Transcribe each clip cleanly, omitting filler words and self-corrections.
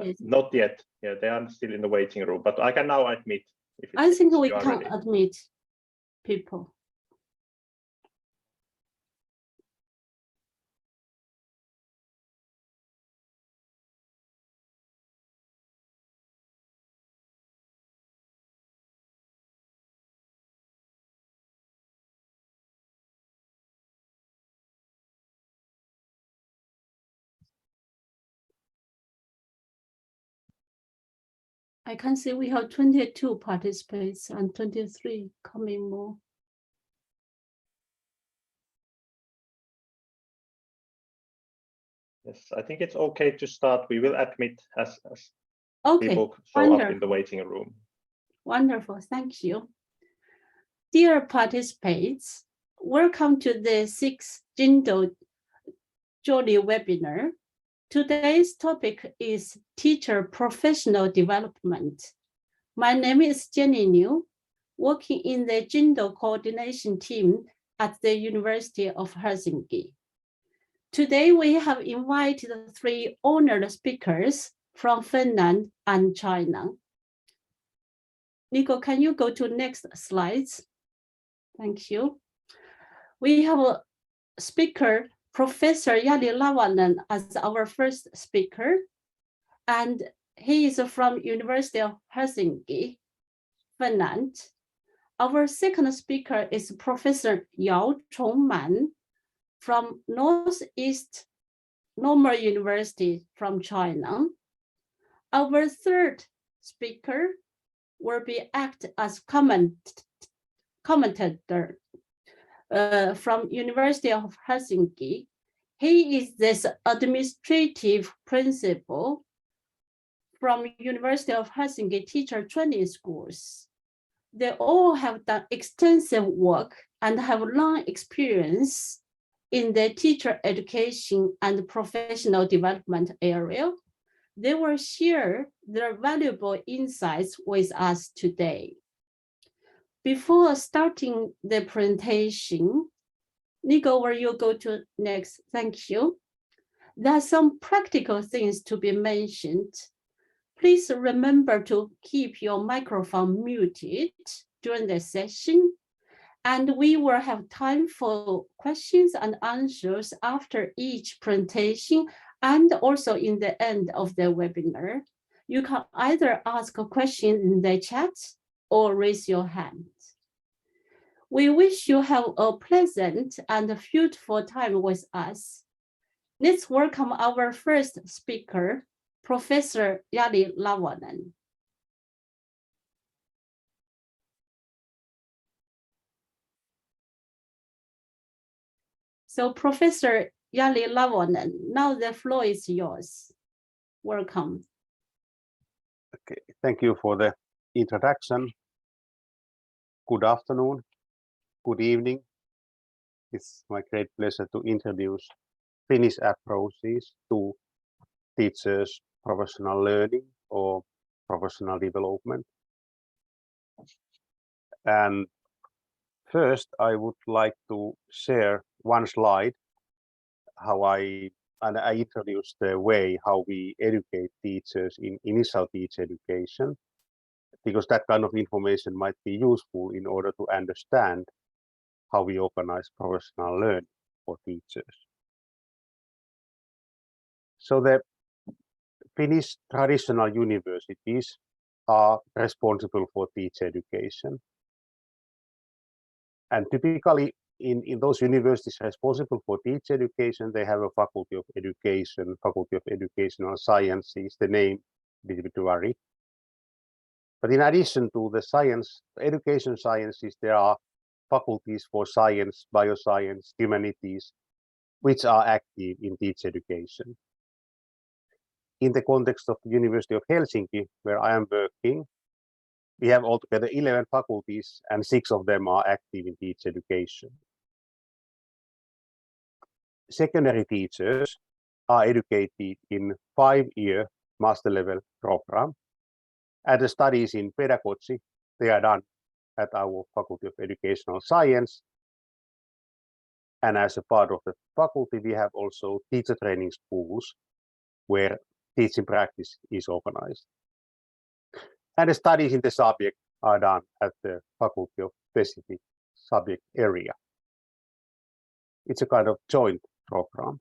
Yes. Not yet. Yeah, they are still in the waiting room, but I can now admit. I think we you are can ready. admit people. I can see we have 22 participants and 23 coming more. Yes, I think it's okay to start. We will admit as Okay, people show up in the waiting room. Wonderful, thank you. Dear participants, welcome to the 6th GINTL JoLII webinar. Today's topic is teacher professional development. My name is Jenny Niu, working in the GINTL coordination team at the University of Helsinki. Today, we have invited 3 honored speakers from Finland and China. Nico, can you go to next slides? Thank you. We have a speaker, Professor Jari Lavonen, as our first speaker, and he is from University of Helsinki, Finland. Our second speaker is Professor Yao Congman from Northeast Normal University from China. Our third speaker will be act as commentator from University of Helsinki. He is this administrative principal from University of Helsinki teacher training schools. They all have done extensive work and have long experience in the teacher education and professional development area. They will share their valuable insights with us today. Before starting the presentation, Nico, will you go to next? Thank you. There are some practical things to be mentioned. Please remember to keep your microphone muted during the session, and we will have time for questions and answers after each presentation and also in the end of the webinar. You can either ask a question in the chat or raise your hand. We wish you have a pleasant and fruitful time with us. Let's welcome our first speaker, Professor Jari Lavonen. So Professor Jari Lavonen, now the floor is yours. Welcome. Okay, thank you for the introduction. Good afternoon, good evening. It's my great pleasure to introduce Finnish approaches to teachers' professional learning or professional development. And first, I would like to share one slide, how I introduce the way how we educate teachers in initial teacher education, because that kind of information might be useful in order to understand how we organize professional learning for teachers. So the Finnish traditional universities are responsible for teacher education. And typically in those universities responsible for teacher education, they have a faculty of education, faculty of educational sciences, the name individually. But in addition to the science, education sciences, there are faculties for science, bioscience, humanities, which are active in teacher education. In the context of the University of Helsinki, where I am working, we have altogether 11 faculties and 6 of them are active in teacher education. Secondary teachers are educated in 5-year master level program, and the studies in pedagogy, they are done at our Faculty of Educational Science. And as a part of the faculty, we have also teacher training schools where teaching practice is organized. And the studies in the subject are done at the faculty of specific subject area. It's a kind of joint program.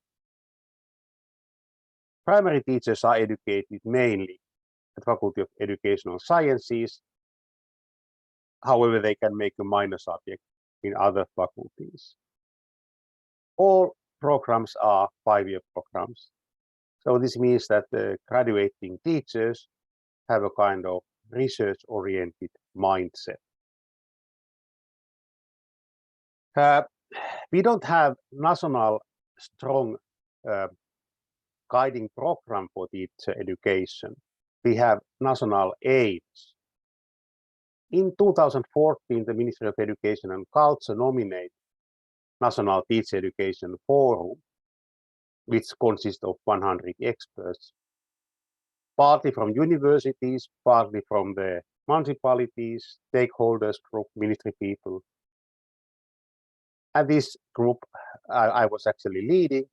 Primary teachers are educated mainly at Faculty of Educational Sciences. However, they can make a minor subject in other faculties. All programs are 5-year programs. So this means that the graduating teachers have a kind of research-oriented mindset. We don't have national strong guiding program for teacher education. We have national aims. In 2014, the Ministry of Education and Culture nominated National Teacher Education Forum, which consists of 100 experts, partly from universities, partly from the municipalities, stakeholders group, ministry people. And this group I was actually leading.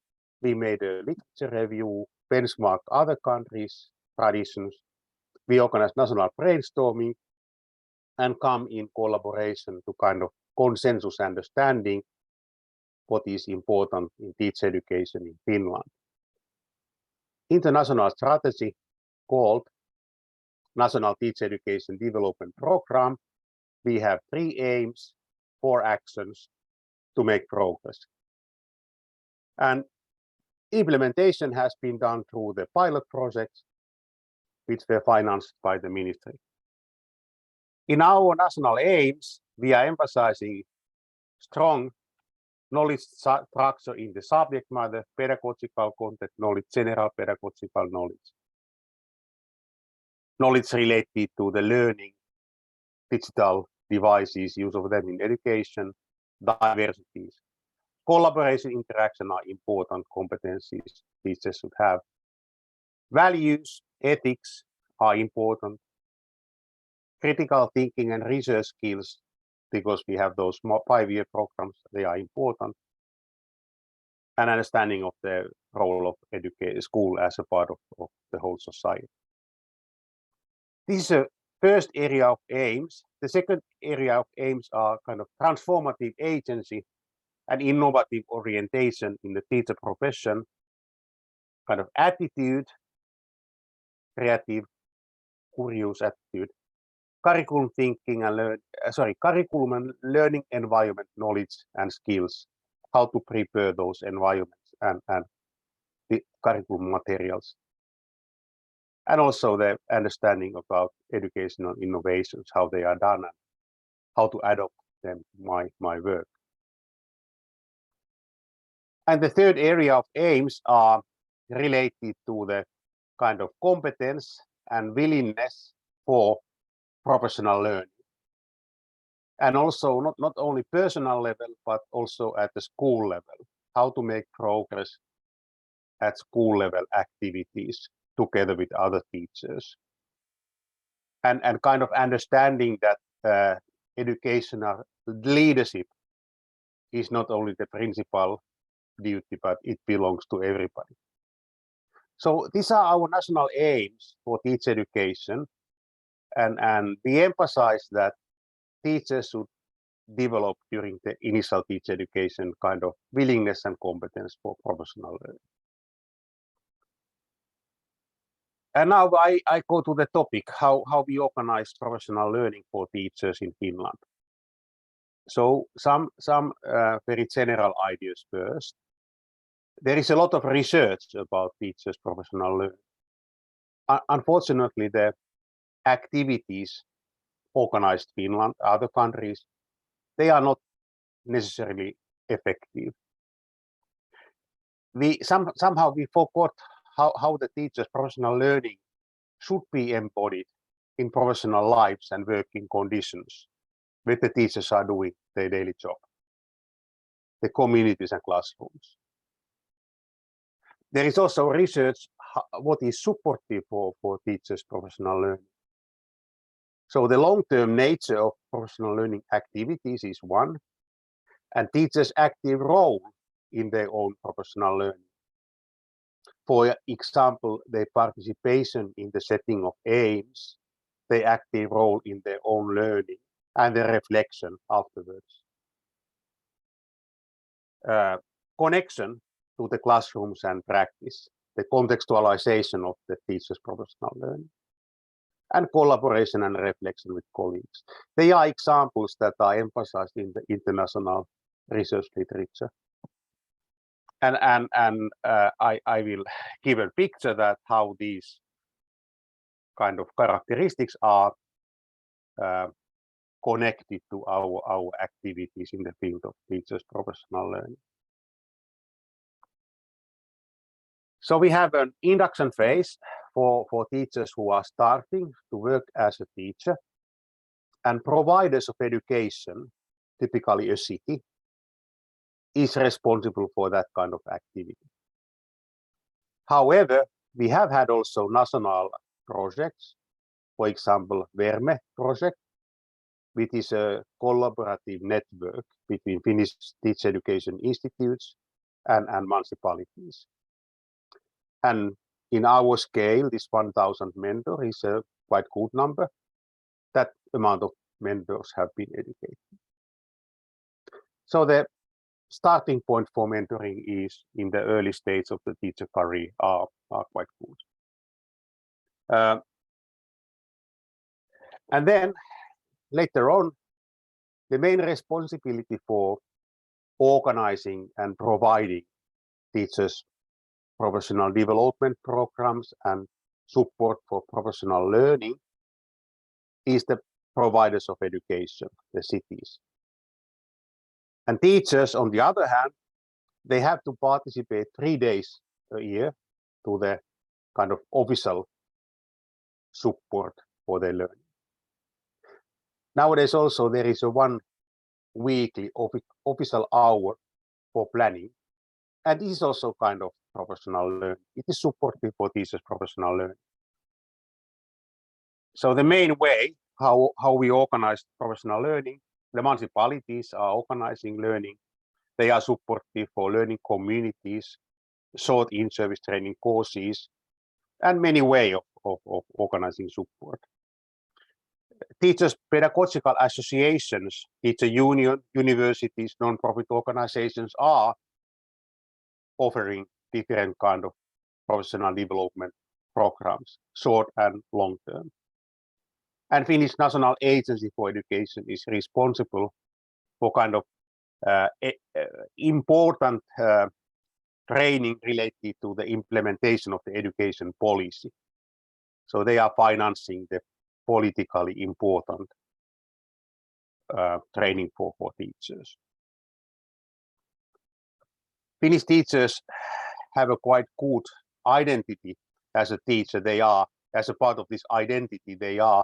We made a literature review, benchmarked other countries' traditions. We organized national brainstorming and come in collaboration to kind of consensus understanding what is important in teacher education in Finland. International strategy called National Teacher Education Development Program. We have 3 aims, 4 actions to make progress. And implementation has been done through the pilot projects, which were financed by the ministry. In our national aims, we are emphasizing strong knowledge structure in the subject matter, pedagogical content knowledge, general pedagogical knowledge. Knowledge related to the learning, digital devices, use of them in education, diversities. Collaboration, interaction are important competencies teachers should have. Values, ethics are important. Critical thinking and research skills, because we have those 5-year programs, they are important. And understanding of the role of school as a part of the whole society. This is a first area of aims. The second area of aims are kind of transformative agency and innovative orientation in the teacher profession, kind of attitude, creative, curious attitude, curriculum thinking and curriculum and learning environment knowledge and skills, how to prepare those environments and the curriculum materials. And also the understanding about educational innovations, how they are done and how to adopt them to my work. And the third area of aims are related to the kind of competence and willingness for professional learning. And also not only personal level, but also at the school level, how to make progress at school level activities together with other teachers. And kind of understanding that educational leadership is not only the principal duty, but it belongs to everybody. So these are our national aims for teacher education. And we emphasize that teachers should develop during the initial teacher education kind of willingness and competence for professional learning. And now I go to the topic, how we organize professional learning for teachers in Finland. So some very general ideas first. There is a lot of research about teachers' professional learning. Unfortunately, the activities organized in Finland, other countries, they are not necessarily effective. Somehow we forgot how the teachers' professional learning should be embodied in professional lives and working conditions where the teachers are doing their daily job, the communities and classrooms. There is also research what is supportive for teachers' professional learning. So the long-term nature of professional learning activities is one, and teachers' active role in their own professional learning. For example, their participation in the setting of aims, their active role in their own learning, and the reflection afterwards. Connection to the classrooms and practice, the contextualization of the teacher's professional learning, and collaboration and reflection with colleagues. They are examples that are emphasized in the international research literature. And I will give a picture that how these kind of characteristics are connected to our activities in the field of teachers' professional learning. So we have an induction phase for teachers who are starting to work as a teacher, and providers of education, typically a city, is responsible for that kind of activity. However, we have had also national projects, for example, VERME project, which is a collaborative network between Finnish teacher education institutes and municipalities. And in our scale, this 1,000 mentors is a quite good number. That amount of mentors have been educated. So the starting point for mentoring is in the early stage of the teacher career are quite good. And then later on, the main responsibility for organizing and providing teachers professional development programs and support for professional learning is the providers of education, the cities. And teachers, on the other hand, they have to participate 3 days a year to the kind of official support for their learning. Nowadays also there is a 1 weekly official hour for planning, and this is also kind of professional learning. It is supportive for teachers' professional learning. So the main way how we organize professional learning, the municipalities are organizing learning. They are supportive for learning communities, short in-service training courses, and many ways of organizing support. Teachers' pedagogical associations, teacher union, universities, non-profit organizations are offering different kind of professional development programs, short and long term. And Finnish National Agency for Education is responsible for kind of important training related to the implementation of the education policy. So they are financing the politically important training for teachers. Finnish teachers have a quite good identity as a teacher. They are, as a part of this identity, they are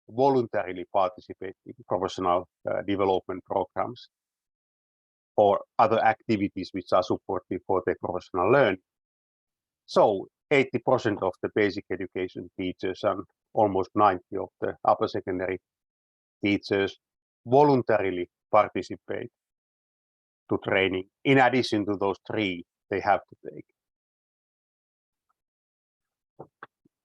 voluntarily participating in professional development programs or other activities which are supportive for their professional learning. So 80% of the basic education teachers and almost 90% of the upper secondary teachers voluntarily participate to training. In addition to those 3 they have to take.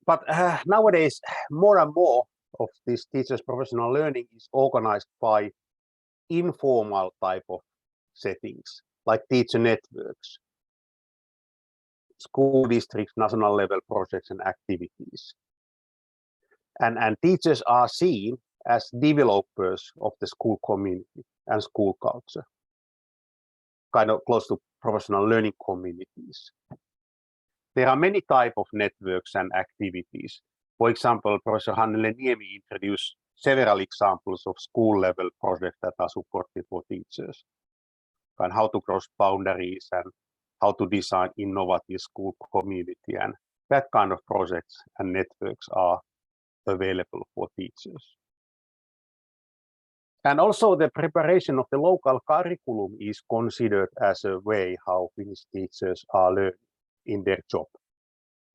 But nowadays, more and more of this teachers' professional learning is organized by informal type of settings, like teacher networks, school districts, national level projects and activities. And teachers are seen as developers of the school community and school culture, kind of close to professional learning communities. There are many types of networks and activities. For example, Professor Hannele Niemi introduced several examples of school-level projects that are supported for teachers, and how to cross boundaries and how to design innovative school community, and that kind of projects and networks are available for teachers. And also the preparation of the local curriculum is considered as a way how Finnish teachers are learning in their job.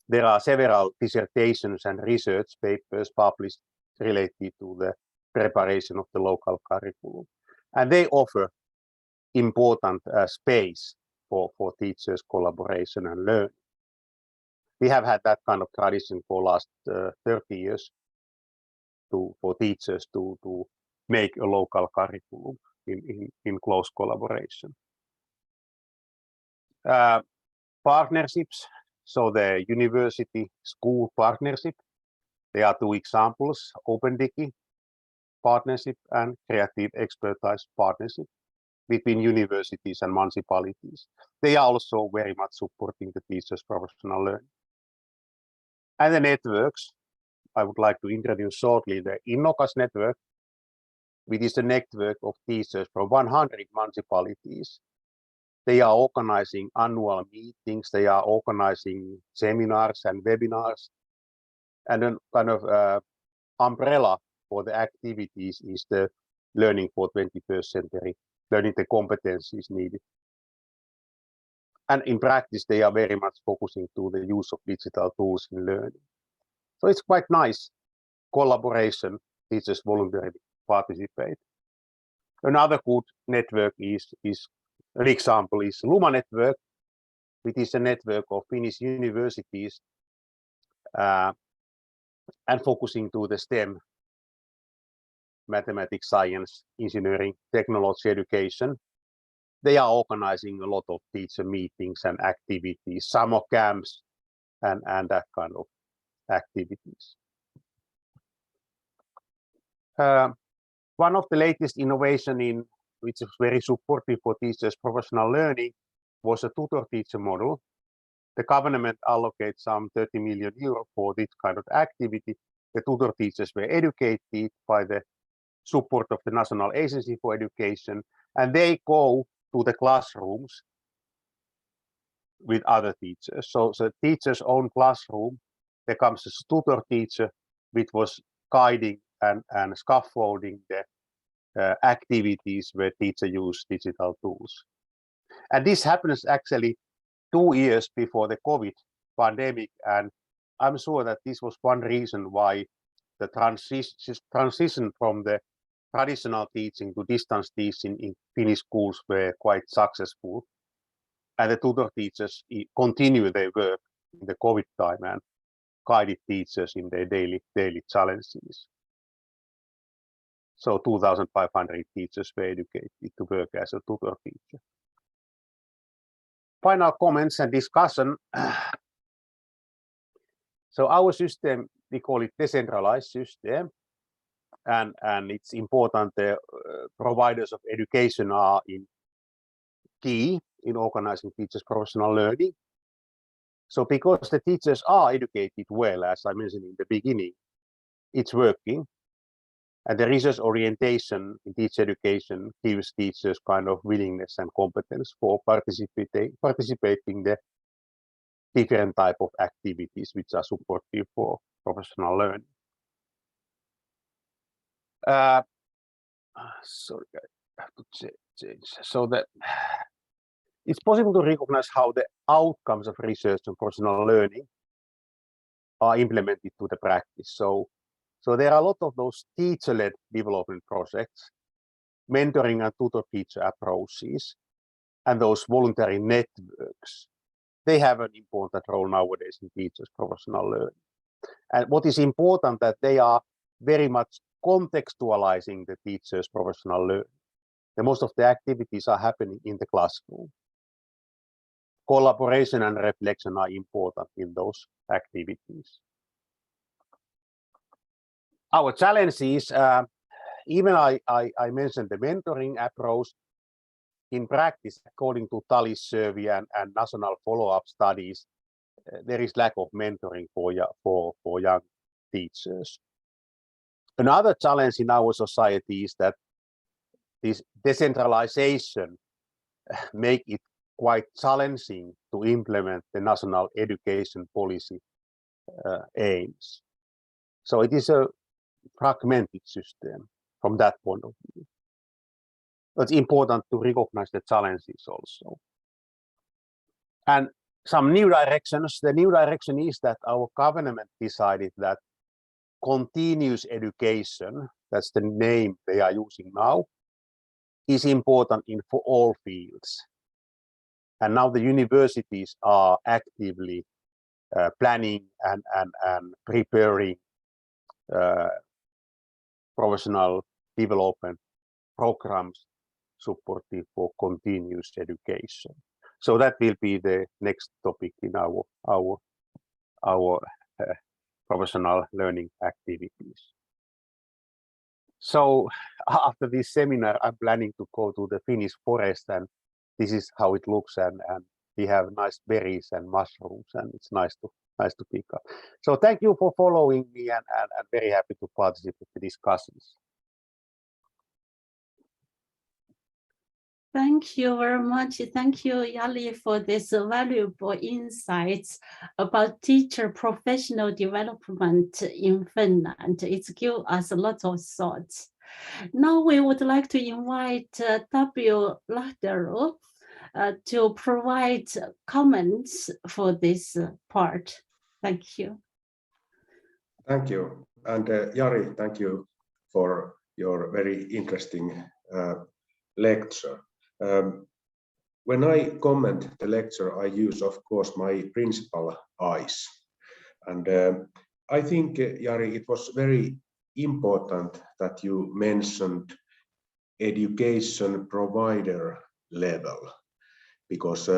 There are several dissertations and research papers published related to the preparation of the local curriculum. And they offer important space for teachers' collaboration and learning. We have had that kind of tradition for last 30 years for teachers to make a local curriculum in close collaboration. Partnerships, so the university-school partnership, there are two examples, OpenDigi partnership and Creative Expertise partnership between universities and municipalities. They are also very much supporting the teachers' professional learning. And the networks, I would like to introduce shortly the Innokas network, which is a network of teachers from 100 municipalities. They are organizing annual meetings, they are organizing seminars and webinars, and then kind of umbrella for the activities is the learning for 21st century, learning the competencies needed. And in practice, they are very much focusing to the use of digital tools in learning. So it's quite nice collaboration, teachers voluntarily participate. Another good network is an example is Luma network, which is a network of Finnish universities and focusing to the STEM, mathematics, science, engineering, technology, education. They are organizing a lot of teacher meetings and activities, summer camps, and that kind of activities. One of the latest innovation which is very supportive for teachers' professional learning was a tutor-teacher model. The government allocates some 30 million euros for this kind of activity. The tutor teachers were educated by the support of the National Agency for Education, and they go to the classrooms with other teachers. So the teacher's own classroom, there comes a tutor teacher which was guiding and scaffolding the activities where teacher use digital tools. And this happens actually 2 years before the COVID pandemic, and I'm sure that this was one reason why the transition from the traditional teaching to distance teaching in Finnish schools were quite successful. And the tutor teachers continue their work in the COVID time and guided teachers in their daily challenges. So 2,500 teachers were educated to work as a tutor teacher. Final comments and discussion. So our system, we call it decentralized system, and it's important the providers of education are key in organizing teachers' professional learning. So because the teachers are educated well, as I mentioned in the beginning, it's working. And the research orientation in teacher education gives teachers kind of willingness and competence for participating the different type of activities which are supportive for professional learning. Sorry, I have to change. So that it's possible to recognize how the outcomes of research and professional learning are implemented to the practice. So there are a lot of those teacher-led development projects, mentoring and tutor-teacher approaches, and those voluntary networks. They have an important role nowadays in teachers' professional learning. And what is important that they are very much contextualizing the teachers' professional learning. The most of the activities are happening in the classroom. Collaboration and reflection are important in those activities. Our challenge is, even I mentioned the mentoring approach, in practice, according to TALIS survey and national follow-up studies, there is lack of mentoring for young teachers. Another challenge in our society is that this decentralization make it quite challenging to implement the national education policy aims. So it is a fragmented system from that point of view. But it's important to recognize the challenges also. And some new directions. The new direction is that our government decided that continuous education, that's the name they are using now, is important for all fields. And now the universities are actively planning and preparing professional development programs supportive for continuous education. So that will be the next topic in our professional learning activities. So after this seminar, I'm planning to go to the Finnish forest, and this is how it looks, and we have nice berries and mushrooms, and it's nice to pick up. So thank you for following me, and I'm very happy to participate in the discussions. Thank you very much. Thank you, JoLII, for this valuable insights about teacher professional development in Finland. It's given us a lot of thoughts. Now we would like to invite Tapio Lahtero to provide comments for this part. Thank you. Thank you. And Jari, thank you for your very interesting lecture. When I comment the lecture, I use, of course, my principal eyes. And I think, Jari, it was very important that you mentioned education provider level, because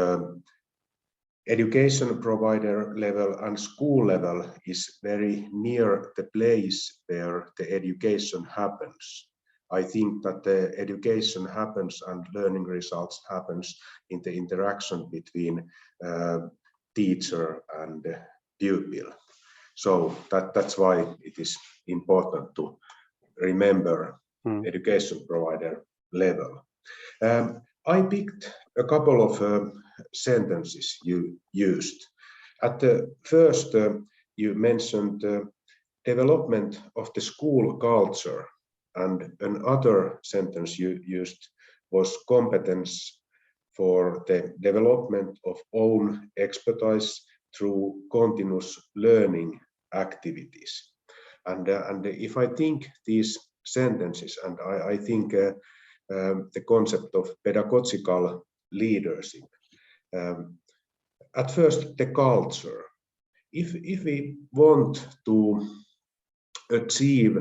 education provider level and school level is very near the place where the education happens. I think that the education happens and learning results happens in the interaction between teacher and pupil. So that's why it is important to remember education provider level. I picked a couple of sentences you used. At the first, you mentioned development of the school culture, and another sentence you used was competence for the development of own expertise through continuous learning activities. And if I think these sentences, and I think the concept of pedagogical leadership. At first, the culture. If we want to achieve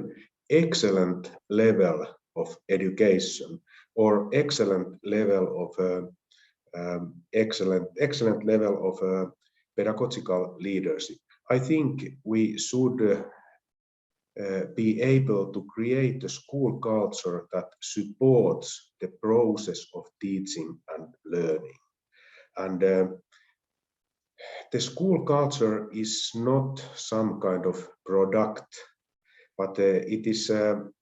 excellent level of education or excellent level of excellent level of pedagogical leadership, I think we should be able to create a school culture that supports the process of teaching and learning. And the school culture is not some kind of product, but it is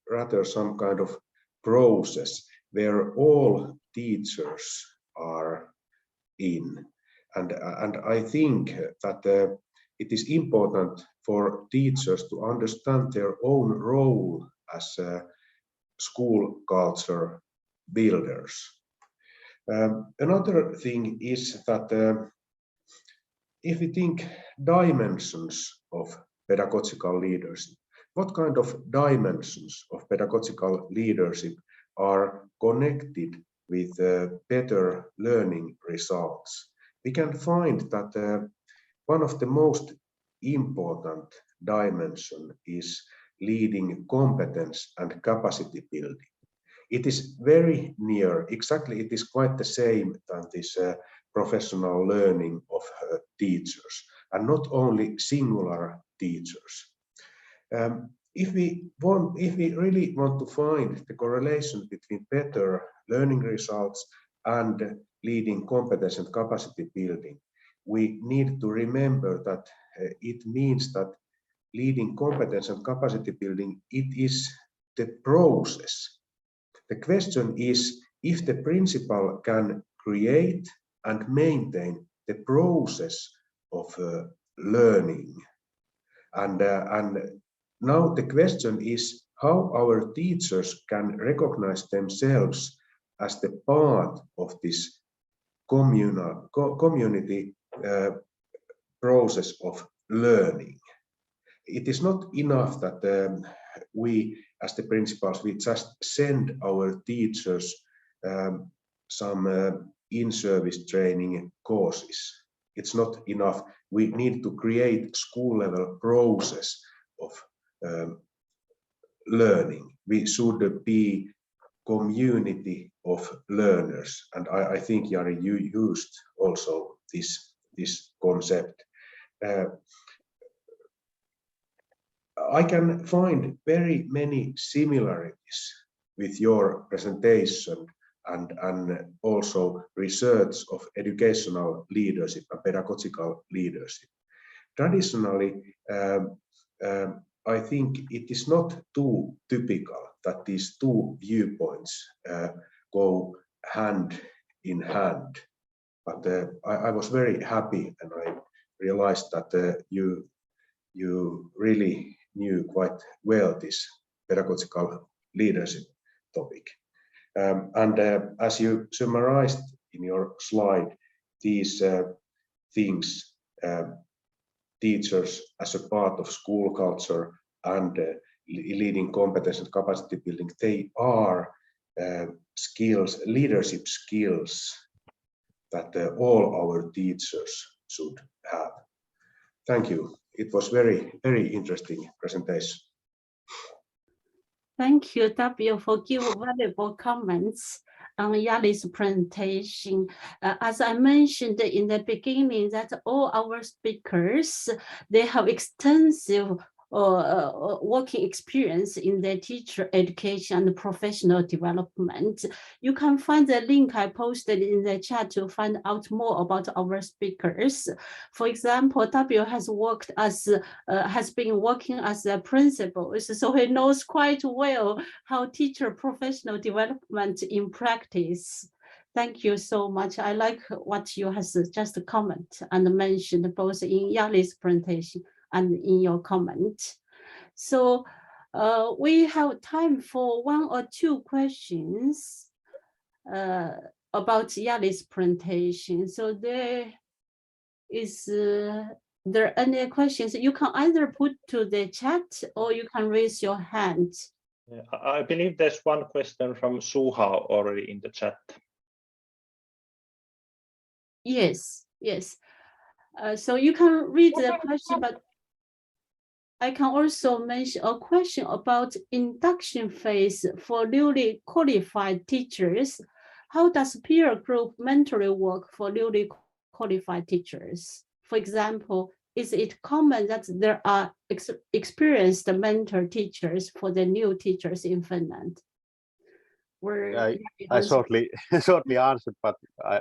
rather some kind of process where all teachers are in. And I think that it is important for teachers to understand their own role as school culture builders. Another thing is that if we think dimensions of pedagogical leadership, what kind of dimensions of pedagogical leadership are connected with better learning results? We can find that one of the most important dimension is leading competence and capacity building. It is very near, exactly, it is quite the same than this professional learning of teachers, and not only singular teachers. If we really want to find the correlation between better learning results and leading competence and capacity building, we need to remember that it means that leading competence and capacity building, it is the process. The question is if the principal can create and maintain the process of learning. And now the question is how our teachers can recognize themselves as the part of this community process of learning. It is not enough that we, as the principals, we just send our teachers some in-service training courses. It's not enough. We need to create school level process of learning. We should be community of learners, and I think, Jari, you used also this concept. I can find very many similarities with your presentation and also research of educational leadership and pedagogical leadership. Traditionally, I think it is not too typical that these two viewpoints go hand in hand. But I was very happy, and I realized that you really knew quite well this pedagogical leadership topic. And as you summarized in your slide, these things, teachers as a part of school culture and leading competence and capacity building, they are skills, leadership skills that all our teachers should have. Thank you. It was very, very interesting presentation. Thank you, Tapio, for giving valuable comments on JoLII's presentation. As I mentioned in the beginning, that all our speakers, they have extensive working experience in their teacher education and professional development. You can find the link I posted in the chat to find out more about our speakers. For example, Tapio has been working as a principal, so he knows quite well how teacher professional development in practice. Thank you so much. I like what you have just comment and mentioned both in JoLII's presentation and in your comment. So we have time for 1 or 2 questions about JoLII's presentation. So there any questions? You can either put to the chat or you can raise your hand. I believe there's one question from Suha already in the chat. Yes, yes. So you can read the question, but I can also mention a question about induction phase for newly qualified teachers. How does peer group mentoring work for newly qualified teachers? For example, is it common that there are experienced mentor teachers for the new teachers in Finland? I shortly answered, but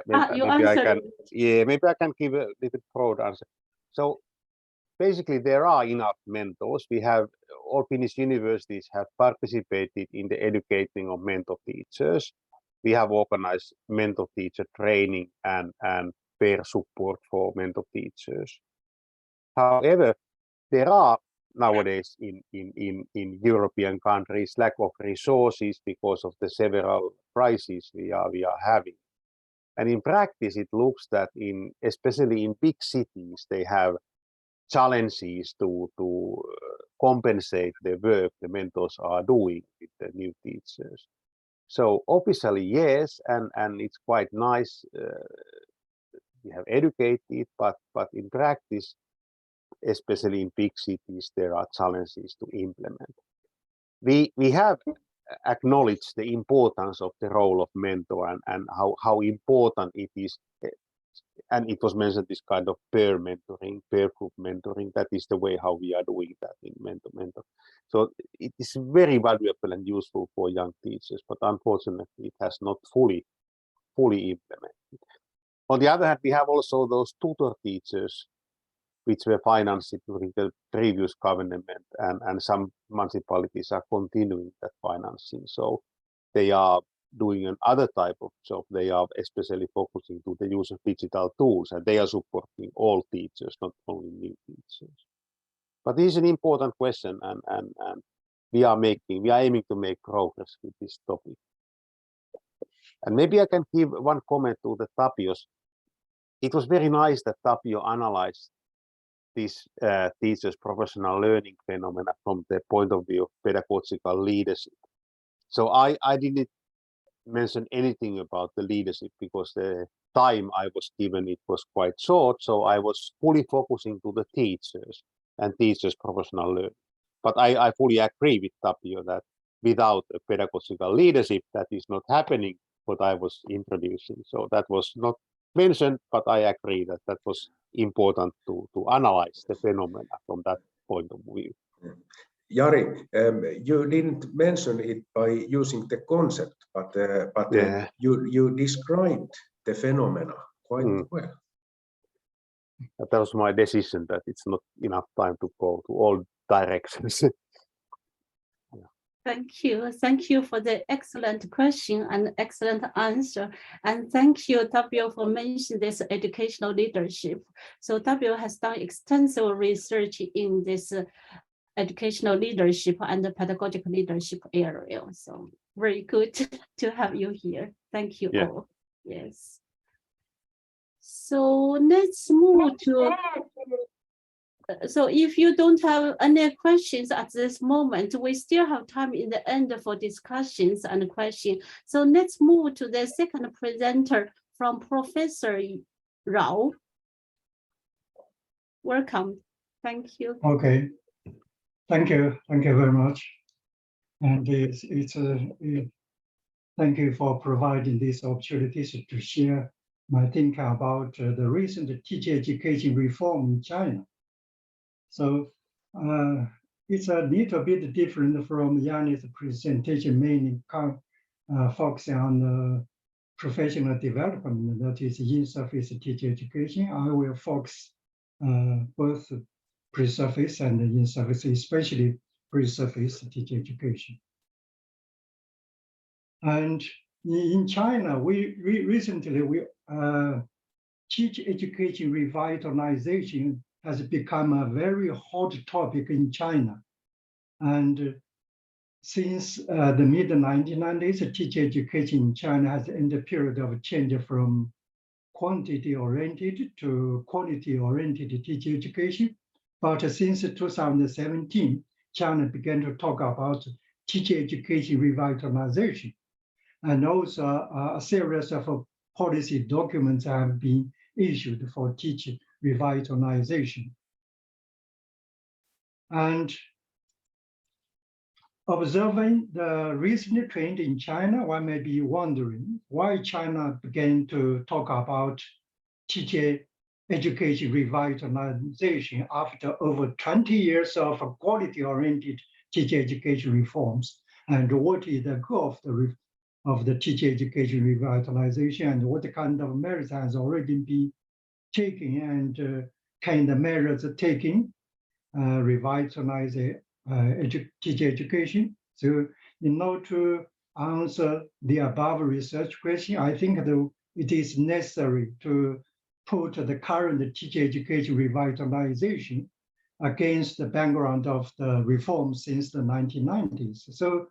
maybe I can give a little broad answer. So basically, there are enough mentors. We have all Finnish universities have participated in the educating of mentor teachers. We have organized mentor teacher training and peer support for mentor teachers. However, there are nowadays in European countries lack of resources because of the several crises we are having. And in practice, it looks that especially in big cities, they have challenges to compensate the work the mentors are doing with the new teachers. So officially, yes, and it's quite nice. We have educated, but in practice, especially in big cities, there are challenges to implement. We have acknowledged the importance of the role of mentor and how important it is. And it was mentioned this kind of peer mentoring, peer group mentoring. That is the way how we are doing that in mentor. So it is very valuable and useful for young teachers, but unfortunately it has not fully implemented. On the other hand, we have also those tutor teachers which were financed during the previous government, and some municipalities are continuing that financing. So they are doing another type of job. They are especially focusing to the use of digital tools, and they are supporting all teachers, not only new teachers. But this is an important question, and we are aiming to make progress with this topic. And maybe I can give one comment to the Tapio's. It was very nice that Tapio analyzed this teachers' professional learning phenomena from the point of view of pedagogical leadership. So I didn't mention anything about the leadership because time I was given, it was quite short, so I was fully focusing to the teachers and teachers' professional learning. But I fully agree with Tapio that without a pedagogical leadership, that is not happening, what I was introducing. So that was not mentioned, but I agree that that was important to analyze the phenomena from that point of view. Jari, you didn't mention it by using the concept, but Yeah. you described the phenomena quite well. That was my decision that it's not enough time to go to all directions. Thank you. Thank you for the excellent question and excellent answer. And thank you, Tapio, for mentioning this educational leadership. So Tapio has done extensive research in this educational leadership and the pedagogical leadership area. So very good to have you here. Thank you all. Yes. So let's move to. So if you don't have any questions at this moment, we still have time in the end for discussions and questions. So let's move to the second presenter from Professor Rao. Welcome. Thank you. Okay. Thank you. Thank you very much. And thank you for providing these opportunities to share my thinking about the recent teacher education reform in China. So it's a little bit different from Yanni's presentation, mainly focusing on professional development, that is in-service teacher education. I will focus both pre-service and in-service, especially pre-service teacher education. And in China, we recently teacher education revitalization has become a very hot topic in China. And since the mid-1990s, teacher education in China has entered a period of change from quantity-oriented to quality-oriented teacher education. But since 2017, China began to talk about teacher education revitalization. And also a series of policy documents have been issued for teacher revitalization. And observing the recent trend in China, one may be wondering why China began to talk about teacher education revitalization after over 20 years of quality-oriented teacher education reforms, and what is the goal of the teacher education revitalization, and what kind of measures has already been taken, and kind of measures taken revitalize teacher education. So in order to answer the above research question, I think that it is necessary to put the current teacher education revitalization against the background of the reform since the 1990s. So,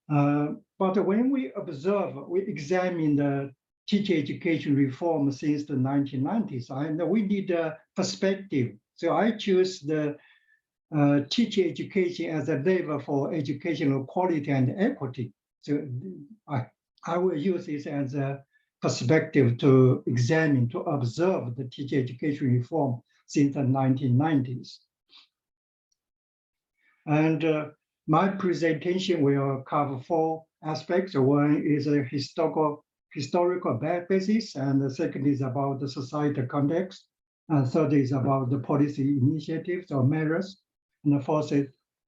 but when we observe, we examine the teacher education reform since the 1990s, and we need a perspective. So I choose the teacher education as a lever for educational quality and equity. So I will use this as a perspective to examine, to observe the teacher education reform since the 1990s. And my presentation will cover four aspects. One is a historical basis, and the second is about the societal context, and third is about the policy initiatives or measures, and the fourth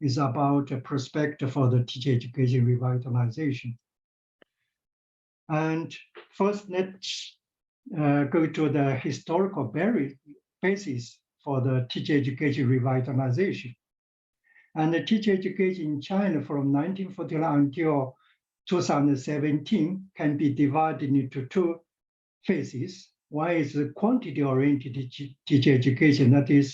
is about a perspective for the teacher education revitalization. And first, let's go to the historical basis for the teacher education revitalization. And the teacher education in China from 1949 until 2017 can be divided into two phases. One is the quantity-oriented teacher education, that is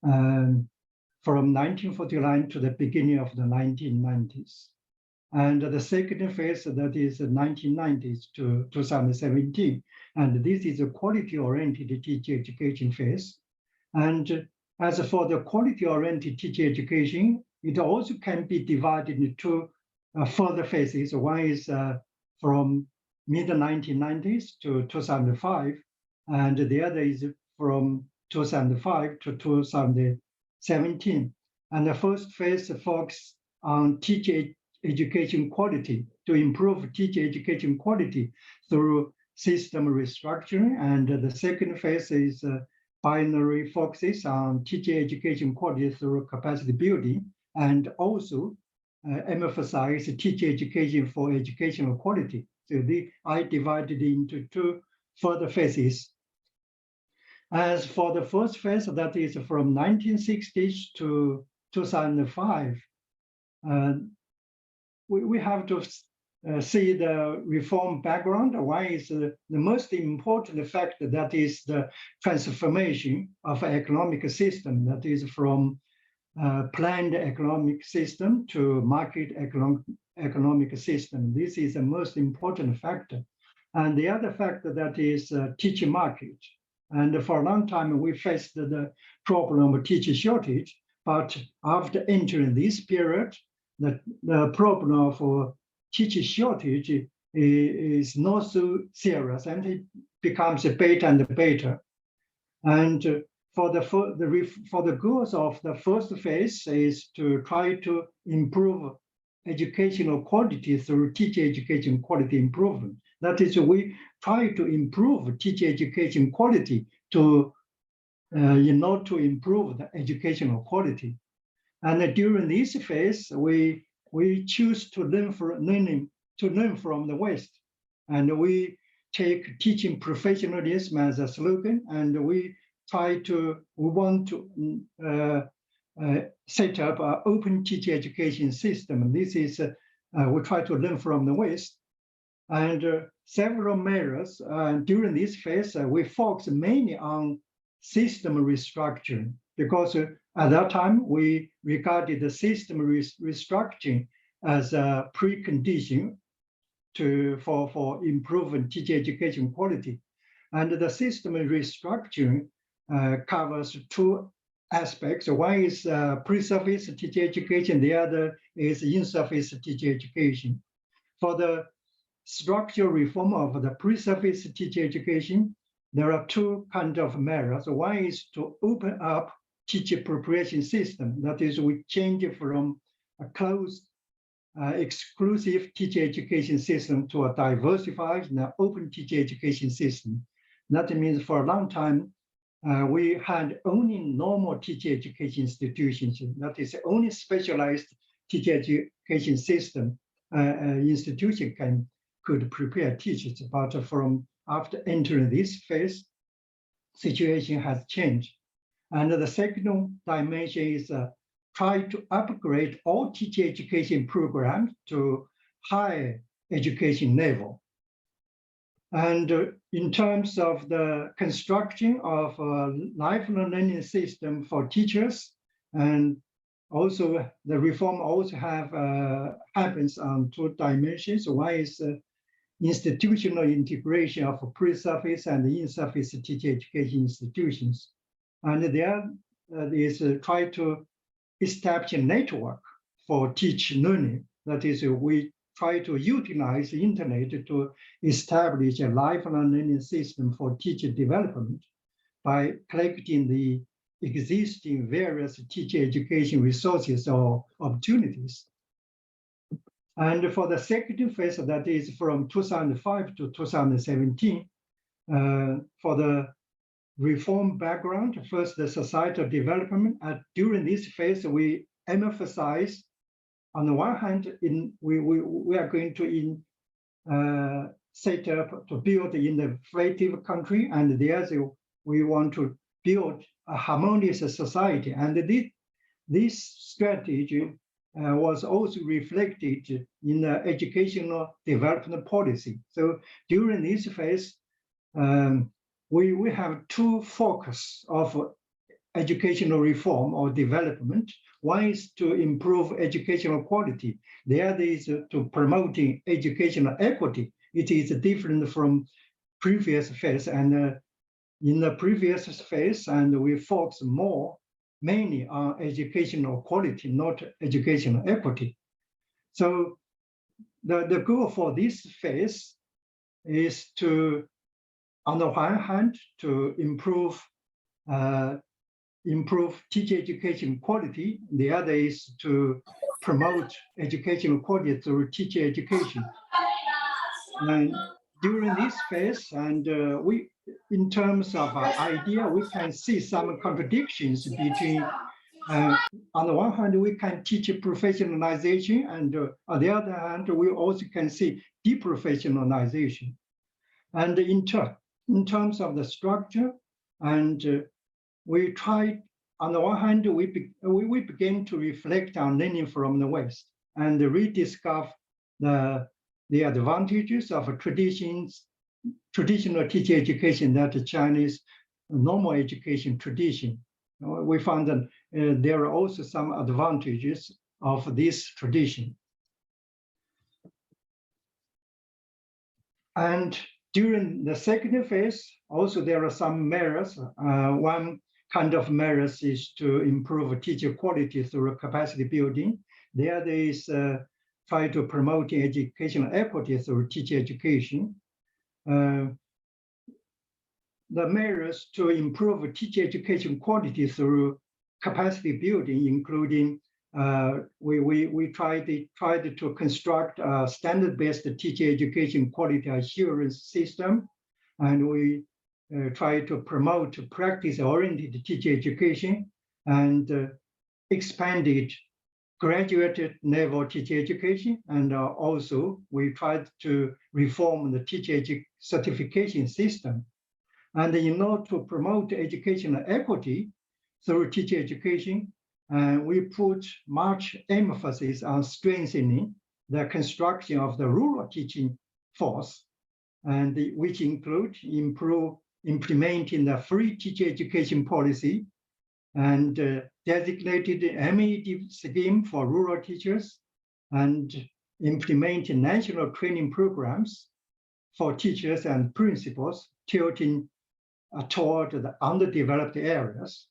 from 1949 to the beginning of the 1990s. And the second phase, that is the 1990s to 2017. And this is a quality-oriented teacher education phase. And as for the quality-oriented teacher education, it also can be divided into further phases. One is from mid-1990s to 2005, and the other is from 2005 to 2017. And the first phase focuses on teacher education quality, to improve teacher education quality through system restructuring. And the second phase is binary focuses on teacher education quality through capacity building, and also emphasize teacher education for educational quality. So I divided into two further phases. As for the first phase, that is from 1960s to 2005, we have to see the reform background. Why is the most important factor, that is the transformation of economic system, that is from planned economic system to market economic system. This is the most important factor. And the other factor, that is teacher market. And for a long time, we faced the problem of teacher shortage. But after entering this period, the problem of teacher shortage is not so serious, and it becomes better and better. And for the goals of the first phase is to try to improve educational quality through teacher education quality improvement. That is, we try to improve teacher education quality to in order to improve the educational quality. And during this phase, we choose to learn from the West, and we take teaching professionalism as a slogan, and we want to set up an open teacher education system. This is we try to learn from the West, and several measures during this phase we focus mainly on system restructuring, because at that time we regarded the system restructuring as a precondition for improving teacher education quality. And the system restructuring covers two aspects. One is pre-surface teacher education, the other is in-surface teacher education. For the structural reform of the pre-surface teacher education, there are two kinds of measures. One is to open up teacher preparation system. That is, we change it from a closed, exclusive teacher education system to a diversified and open teacher education system. That means for a long time, we had only normal teacher education institutions. That is, only specialized teacher education system institution could prepare teachers. But from after entering this phase, situation has changed. And the second dimension is try to upgrade all teacher education programs to higher education level. And in terms of the construction of a lifelong learning system for teachers, and also the reform also happens on two dimensions. One is institutional integration of pre-surface and in-surface teacher education institutions. And the other is try to establish a network for teach learning. That is, we try to utilize the internet to establish a lifelong learning system for teacher development by collecting the existing various teacher education resources or opportunities. And for the second phase, that is from 2005 to 2017, for the reform background, first the societal development. During this phase, we emphasize, on the one hand, we are going to set up to build in the creative country, and the other we want to build a harmonious society. And this strategy was also reflected in the educational development policy. So during this phase, we have two focus of educational reform or development. One is to improve educational quality. The other is to promoting educational equity. It is different from previous phase, and in the previous phase, and we focus mainly on educational quality, not educational equity. So the goal for this phase is to, on the one hand, to improve teacher education quality. The other is to promote educational quality through teacher education. And during this phase, and in terms of idea, we can see some contradictions between, on the one hand, we can teach professionalization, and on the other hand, we also can see deprofessionalization. And in terms of the structure, and we tried, on the one hand, we began to reflect on learning from the West and rediscover the advantages of traditional teacher education, that the Chinese normal education tradition. We found that there are also some advantages of this tradition. And during the second phase, also there are some merits. One kind of merits is to improve teacher quality through capacity building. The other is try to promote educational equity through teacher education. The merits to improve teacher education quality through capacity building, including we tried to construct a standard-based teacher education quality assurance system, and we try to promote practice-oriented teacher education and expanded graduate level teacher education, and also we tried to reform the teacher certification system. And in order to promote educational equity through teacher education, we put much emphasis on strengthening the construction of the rural teaching force, and which include implementing the free teacher education policy and designated MED scheme for rural teachers, and implementing national training programs for teachers and principals tilting toward the underdeveloped areas.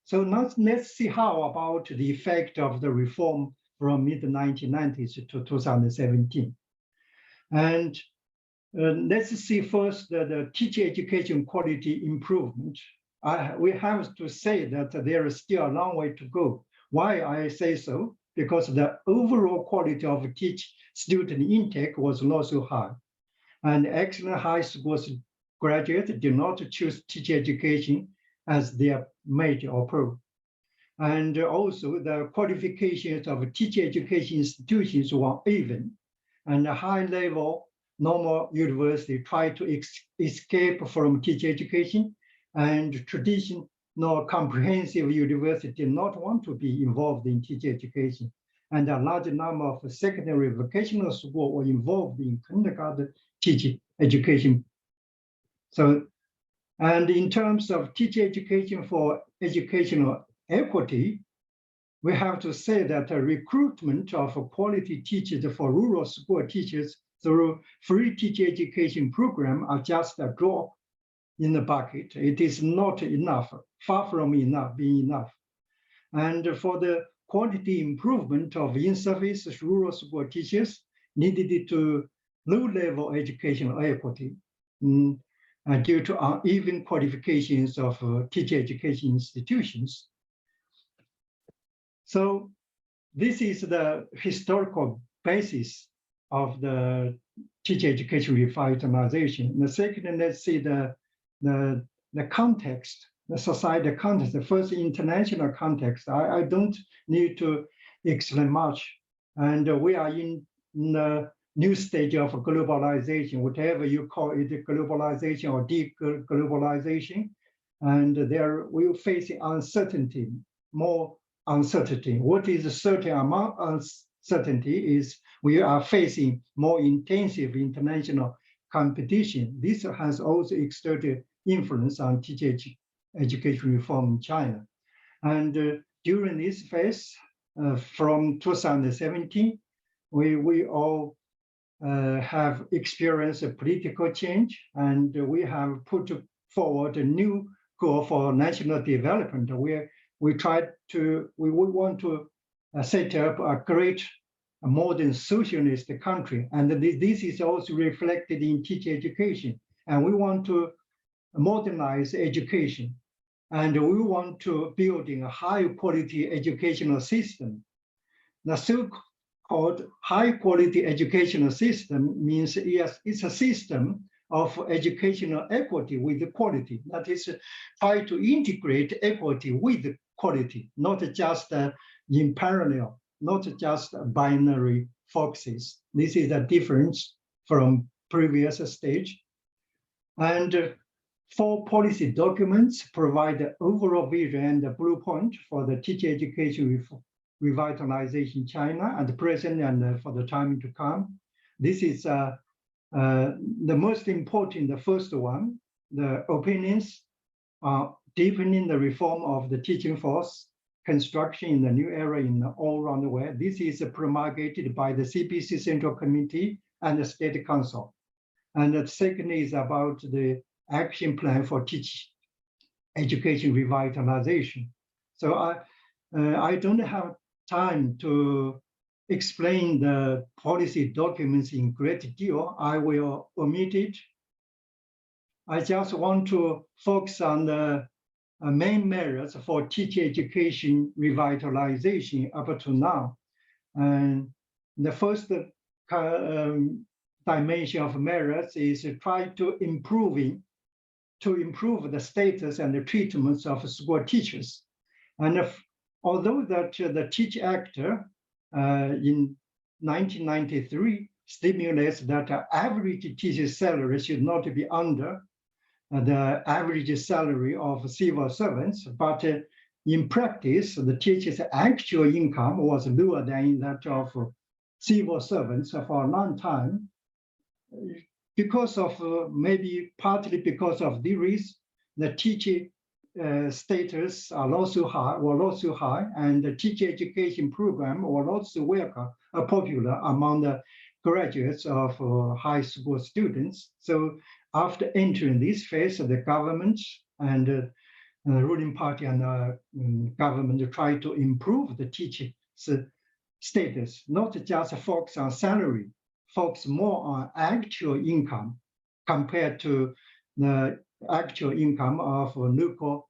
So now let's see how about the effect of the reform from mid-1990s to 2017. And let's see first the teacher education quality improvement. We have to say that there is still a long way to go. Why I say so? Because the overall quality of student intake was not so high. And excellent high school graduates did not choose teacher education as their major or program. And also the qualifications of teacher education institutions were even, and a high level normal university tried to escape from teacher education, and traditional comprehensive university did not want to be involved in teacher education. And a large number of secondary vocational schools were involved in kindergarten teacher education. So, and in terms of teacher education for educational equity, we have to say that the recruitment of quality teachers for rural school teachers through free teacher education program are just a drop in the bucket. It is not enough, far from enough, being enough. And for the quality improvement of in-service rural school teachers needed to low-level educational equity due to uneven qualifications of teacher education institutions. So this is the historical basis of the teacher education revitalization. And the second, let's see the context, the society context, the first international context. I don't need to explain much. And we are in the new stage of globalization, whatever you call it, globalization or de-globalization. And there we're facing uncertainty, more uncertainty. What is certain amount uncertainty is we are facing more intensive international competition. This has also exerted influence on teacher education reform in China. And during this phase, from 2017, we all have experienced a political change, and we have put forward a new goal for national development. We want to set up a great a modern socialist country. And this is also reflected in teacher education. And we want to modernize education. And we want to build a high quality educational system. The so-called high quality educational system means yes, it's a system of educational equity with quality. That is, try to integrate equity with quality, not just in parallel, not just binary focuses. This is a difference from previous stage. And 4 policy documents provide the overall vision and the blueprint for the teacher education revitalization in China at the present and for the time to come. This is the most important, the first one. The opinions are deepening the reform of the teaching force, construction in the new era in all around the world. This is promulgated by the CPC Central Committee and the State Council. And the second is about the action plan for teacher education revitalization. So I don't have time to explain the policy documents in great deal. I will omit it. I just want to focus on the main measures for teacher education revitalization up to now. And the first dimension of measures is to try to improve the status and the treatments of school teachers. And although that the Teach Act in 1993 stimulates that average teacher salary should not be under the average salary of civil servants, but in practice, the teacher's actual income was lower than that of civil servants for a long time, because of maybe partly because of the reason the teacher status are not so high, and the teacher education program were not so popular among the graduates of high school students. So after entering this phase, the government and the ruling party and government try to improve the teacher status, not just focus on salary, focus more on actual income compared to the actual income of local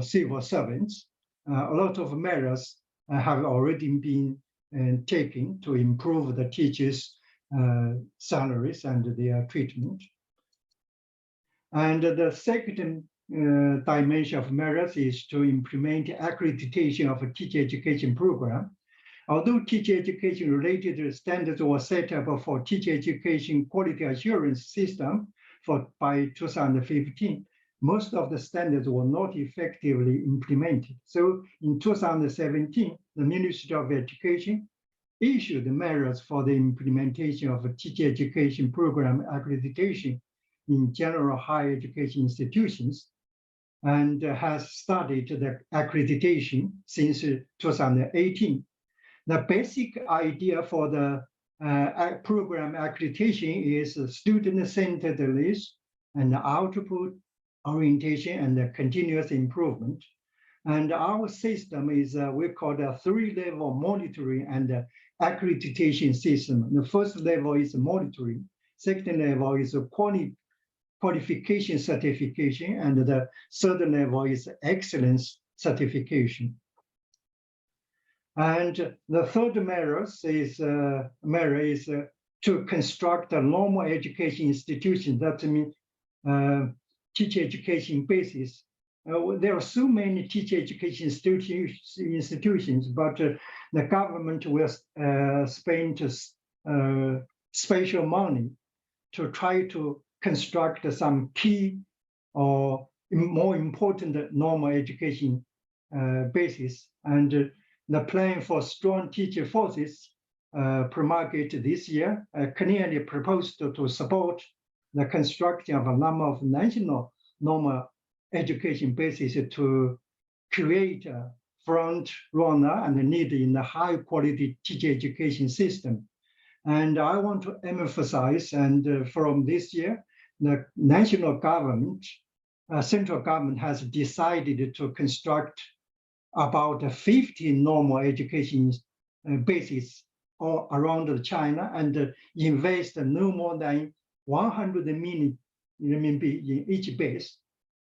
civil servants. A lot of measures have already been taken to improve the teachers' salaries and their treatment. And the second dimension of measures is to implement accreditation of a teacher education program. Although teacher education related standards were set up for teacher education quality assurance system by 2015, most of the standards were not effectively implemented. So in 2017, the Ministry of Education issued measures for the implementation of a teacher education program accreditation in general higher education institutions, and has started the accreditation since 2018. The basic idea for the program accreditation is student-centeredness and output orientation and continuous improvement. And our system is we call the 3-level monitoring and accreditation system. The first level is monitoring, second level is qualification certification, and the third level is excellence certification. And the third measure is to construct a normal education institution. That means teacher education basis. There are so many teacher education institutions, but the government will spend special money to try to construct some key or more important normal education basis. And the plan for strong teacher forces promulgated this year clearly proposed to support the construction of a number of national normal education bases to create a front runner and need in the high quality teacher education system. And I want to emphasize, and from this year, the national government, central government has decided to construct about 50 normal education bases all around China and invest no more than 100 million renminbi in each base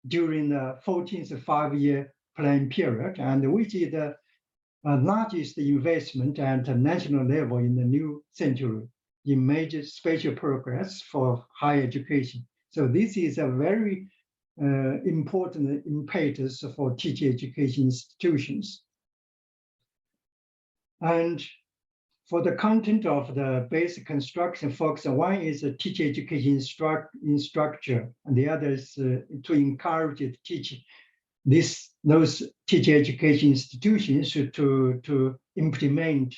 during the 14th five-year plan period, and which is the largest investment at the national level in the new century in major spatial progress for higher education. So this is a very important impetus for teacher education institutions. And for the content of the basic construction focus, one is a teacher education structure, and the other is to encourage the teaching those teacher education institutions to implement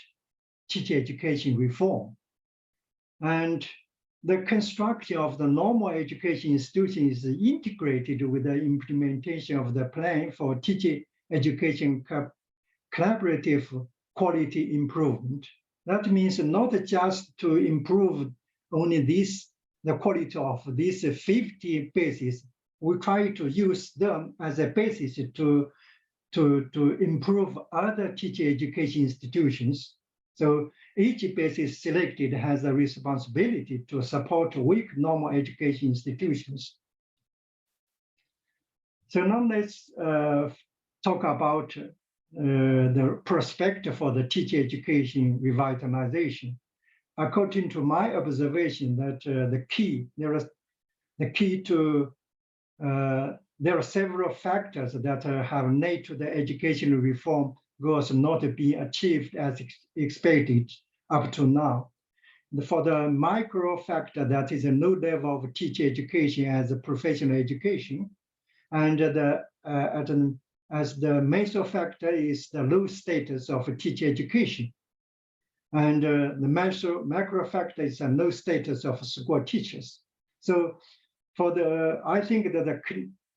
teacher education reform. And the construction of the normal education institution is integrated with the implementation of the plan for teacher education collaborative quality improvement. That means not just to improve only the quality of these 50 bases. We try to use them as a basis to improve other teacher education institutions. So each basis selected has a responsibility to support weak normal education institutions. So now let's talk about the prospect for the teacher education revitalization. According to my observation, that there are several factors that have led to the educational reform goals not being achieved as expected up to now. For the micro factor, that is a low level of teacher education as a professional education, and as the meso factor is the low status of teacher education, and the macro factor is a low status of school teachers. So I think that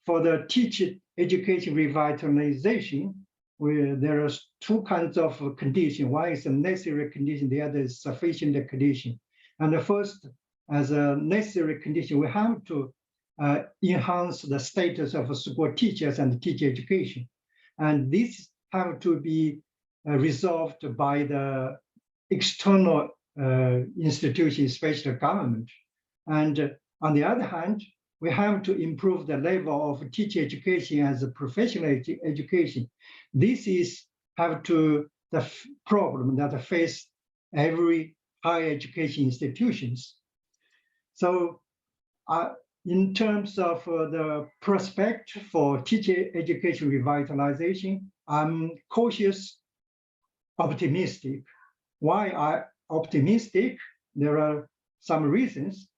for the teacher education revitalization, there are two kinds of condition. One is a necessary condition, the other is sufficient condition. And the first, as a necessary condition, we have to enhance the status of school teachers and teacher education. And this have to be resolved by the external institutions, especially government. And on the other hand, we have to improve the level of teacher education as a professional education. This is the problem that face every higher education institutions. So in terms of the prospect for teacher education revitalization, I'm cautious optimistic. Why I'm optimistic? There are some reasons,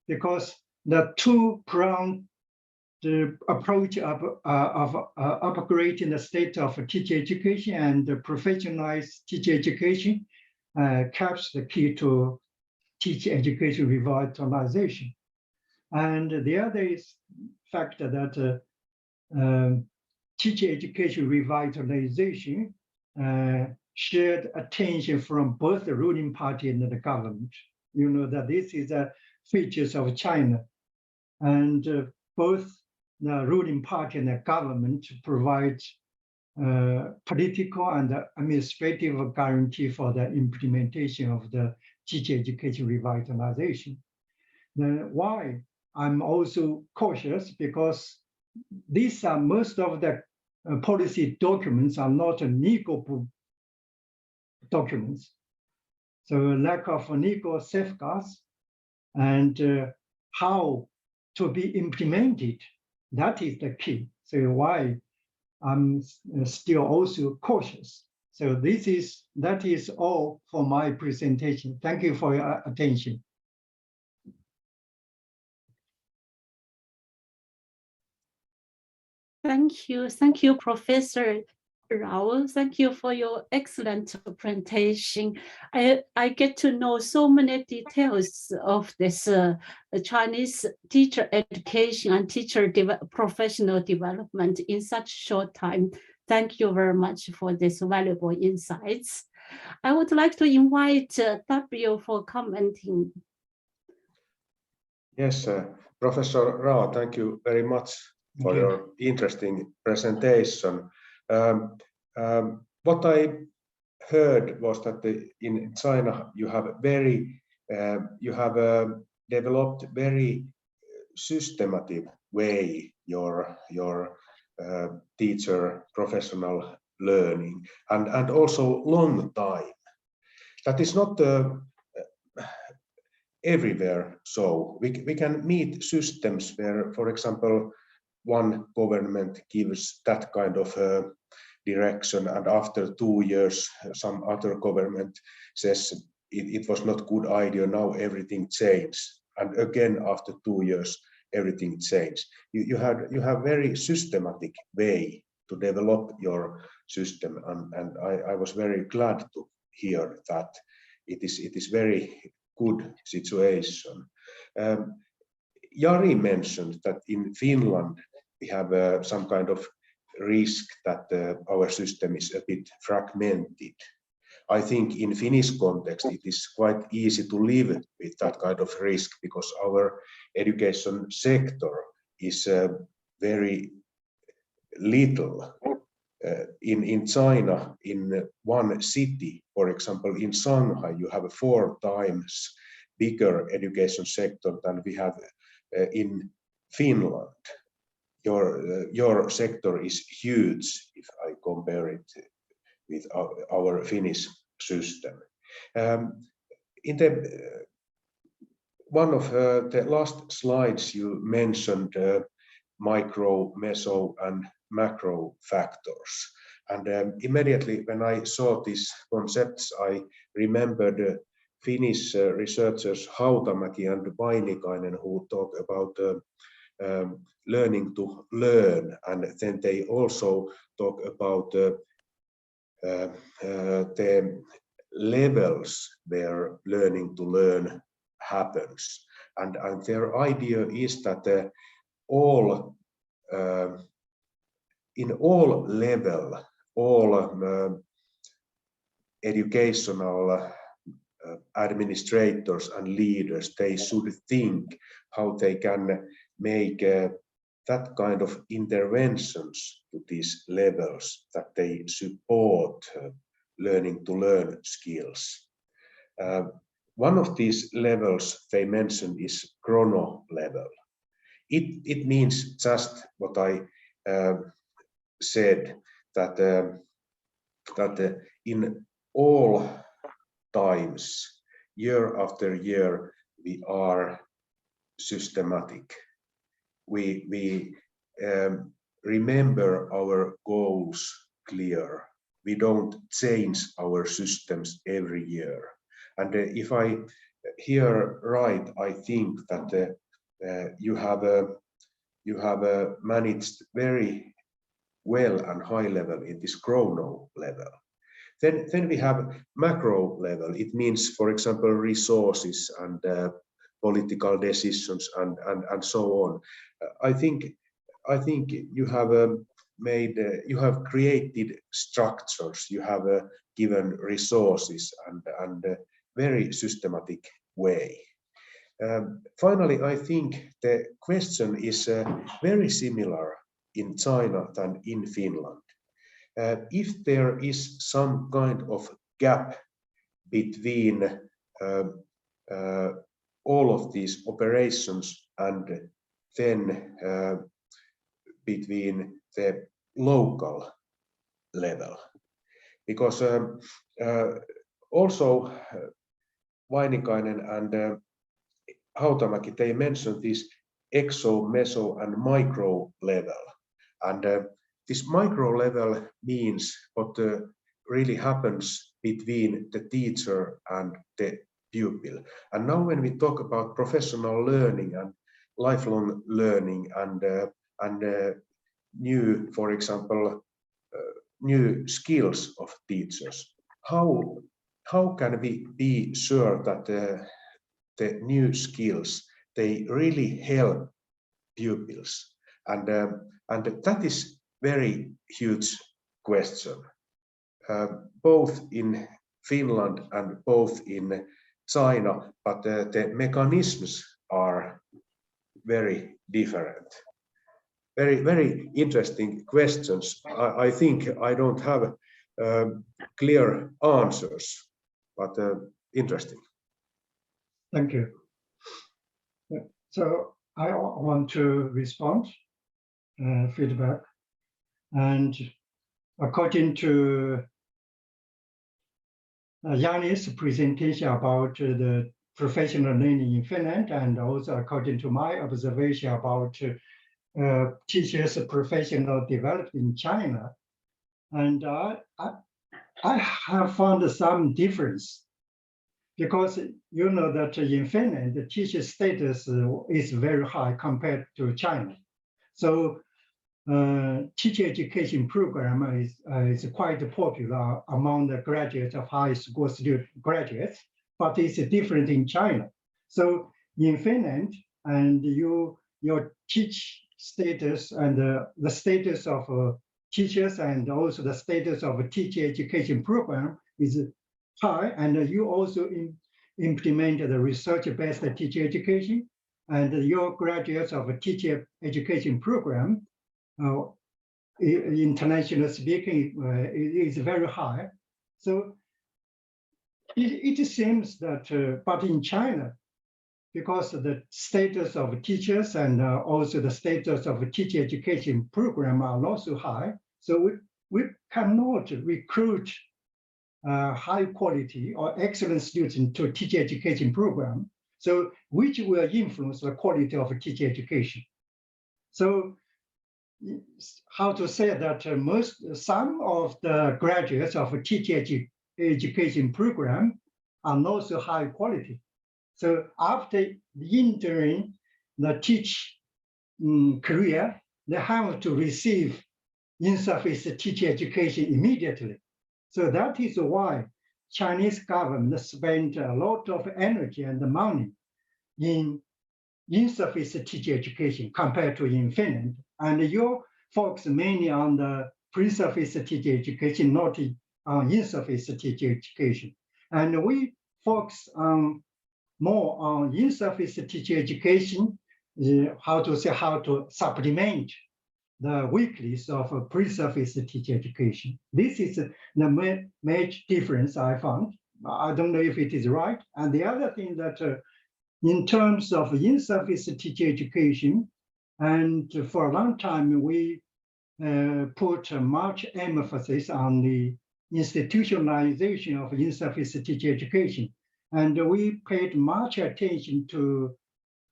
because the two-pronged approach of upgrading the state of teacher education and the professionalized teacher education caps the key to teacher education revitalization. And the other is factor that teacher education revitalization shared attention from both the ruling party and the government. You know that this is a features of China, and both the ruling party and the government provide political and administrative guarantee for the implementation of the teacher education revitalization. Then why I'm also cautious, because these are most of the policy documents are not legal documents. So lack of legal safeguards and how to be implemented, that is the key. So why I'm still also cautious. So that is all for my presentation. Thank you for your attention. Thank you, Professor Rao. Thank you for your excellent presentation. I get to know so many details of this Chinese teacher education and teacher professional development in such short time. Thank you very much for this valuable insights. I would like to invite Tapio for commenting. Yes, Professor Rao, thank you very much for your interesting presentation. What I heard was that in China you have developed very systematic way your teacher professional learning and also long time. That is not everywhere. So we can meet systems where, for example, one government gives that kind of direction, and after 2 years, some other government says it was not good idea. Now everything changed, and again after 2 years, everything changed. You have very systematic way to develop your system, and I was very glad to hear that it is very good situation. Jari mentioned that in Finland we have some kind of risk that our system is a bit fragmented. I think in Finnish context it is quite easy to live with that kind of risk because our education sector is very little. In China, in one city, for example, in Shanghai, you have 4 times bigger education sector than we have in Finland. Your sector is huge if I compare it with our Finnish system. In one of the last slides, you mentioned micro, meso, and macro factors. And immediately when I saw these concepts, I remembered Finnish researchers Hautamäki and Vainikainen who talk about learning to learn, and then they also talk about the levels where learning to learn happens. And their idea is that in all level, all educational administrators and leaders, they should think how they can make that kind of interventions to these levels that they support learning to learn skills. One of these levels they mentioned is chrono level. It means just what I said, that in all times, year after year, we are systematic. We remember our goals clear. We don't change our systems every year. And if I hear right, I think that you have managed very well and high level in this chrono level. Then we have macro level. It means, for example, resources and political decisions and so on. I think you have you have created structures. You have given resources and very systematic way. Finally, I think the question is very similar in China than in Finland. If there is some kind of gap between all of these operations and then between the local level, because also Vainikainen and Hautamäki, they mentioned this exo, meso, and micro level. And this micro level means what really happens between the teacher and the pupil. And now when we talk about professional learning and lifelong learning and new, for example, new skills of teachers, how can we be sure that the new skills, they really help pupils? And that is very huge question, both in Finland and both in China, but the mechanisms are very different. Very, very interesting questions. I think I don't have clear answers, but interesting. Thank you. So I want to respond, feedback, and according to Jani's presentation about the professional learning in Finland, and also according to my observation about teachers' professional development in China, and I have found some difference, because you know that in Finland the teacher status is very high compared to China. So teacher education program is quite popular among the graduates of high school student graduates, but it's different in China. So in Finland, and your teach status and the status of teachers and also the status of a teacher education program is high, and you also implement the research-based teacher education, and your graduates of a teacher education program, international speaking, is very high. So it seems that, but in China, because of the status of teachers and also the status of a teacher education program are not so high, so we cannot recruit high quality or excellent students to teacher education program, so which will influence the quality of teacher education. So how to say that some of the graduates of a teacher education program are not so high quality. So after entering the teach career, they have to receive insufficient teacher education immediately. So that is why Chinese government spent a lot of energy and money in insufficient teacher education compared to in Finland. And you focus mainly on the pre-sufficient teacher education, not on insufficient teacher education. And we focus on more on insufficient teacher education, how to supplement the weakness of pre-sufficient teacher education. This is the major difference I found. I don't know if it is right. And the other thing that in terms of insufficient teacher education, and for a long time, we put much emphasis on the institutionalization of insufficient teacher education. And we paid much attention to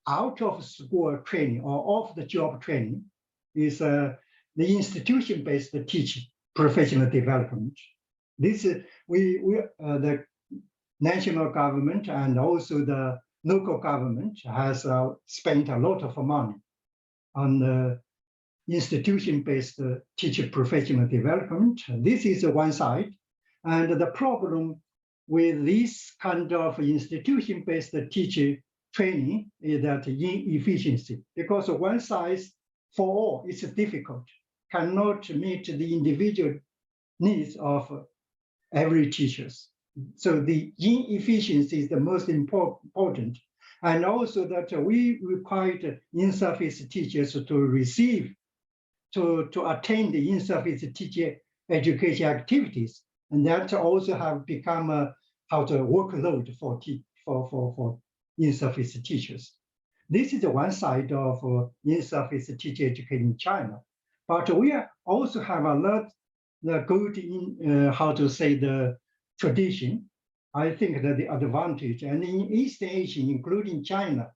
out-of-school training or off-the-job training is the institution-based teaching professional development. This the national government and also the local government has spent a lot of money on the institution-based teacher professional development. This is one side. And the problem with this kind of institution-based teacher training is that inefficiency, because one size for all is difficult, cannot meet the individual needs of every teachers. So the inefficiency is the most important. And also that we required insufficient teachers to receive, to attain the insufficient teacher education activities. And that also have become a workload for insufficient teachers. This is the one side of insufficient teacher education in China. But we also have a lot the good in the tradition. I think that the advantage, and in East Asia, including China,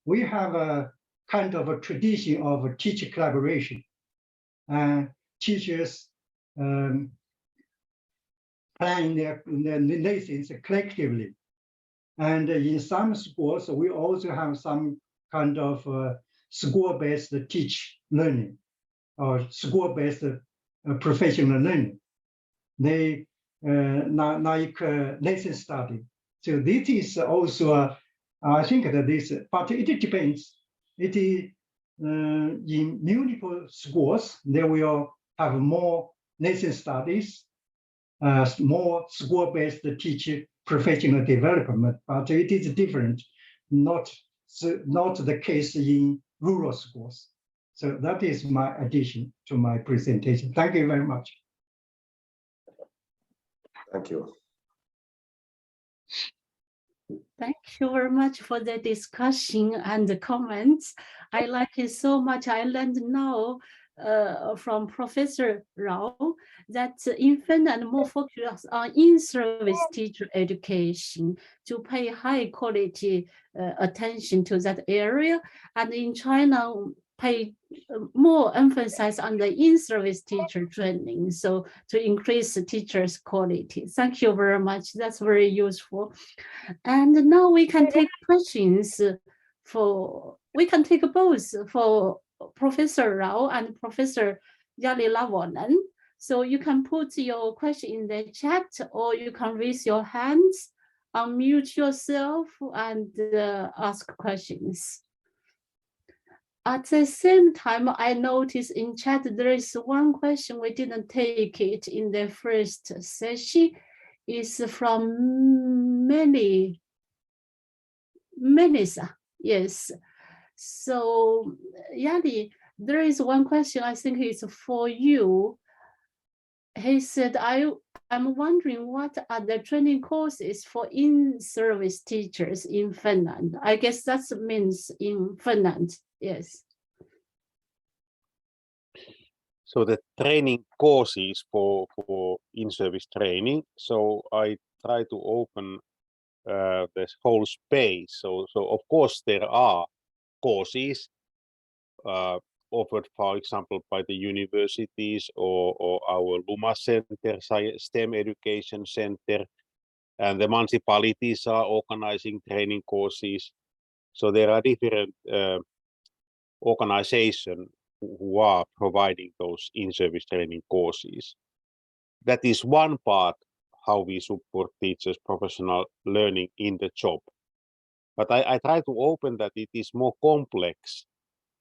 we have a kind of a tradition of teacher collaboration. Teachers plan their lessons collectively. And in some schools, we also have some kind of school-based teach learning or school-based professional learning. They like lesson study. So this is also, I think that this, but it depends. It is in municipal schools, they will have more lesson studies, more school-based teacher professional development, but it is different, not the case in rural schools. So that is my addition to my presentation. Thank you very much. Thank you. Thank you very much for the discussion and the comments. I like it so much. I learned now from Professor Rao that in Finland more focus on in-service teacher education to pay high quality attention to that area, and in China pay more emphasis on the in-service teacher training, so to increase the teachers' quality. Thank you very much. That's very useful. And now we can take questions we can take both for Professor Rao and Professor Jari Lavonen. So you can put your question in the chat, or you can raise your hands, unmute yourself, and ask questions. At the same time, I noticed in chat there is one question we didn't take it in the first session. It's from Melissa. Yes. So Jari, there is one question I think it's for you. He said, I'm wondering what are the training courses for in-service teachers in Finland? I guess that means in Finland, yes. So the training courses for in-service training. So I try to open this whole space. So of course there are courses offered, for example, by the universities or our Luma Center, STEM Education Center, and the municipalities are organizing training courses. So there are different organizations who are providing those in-service training courses. That is one part how we support teachers' professional learning in the job. But I try to open that it is more complex.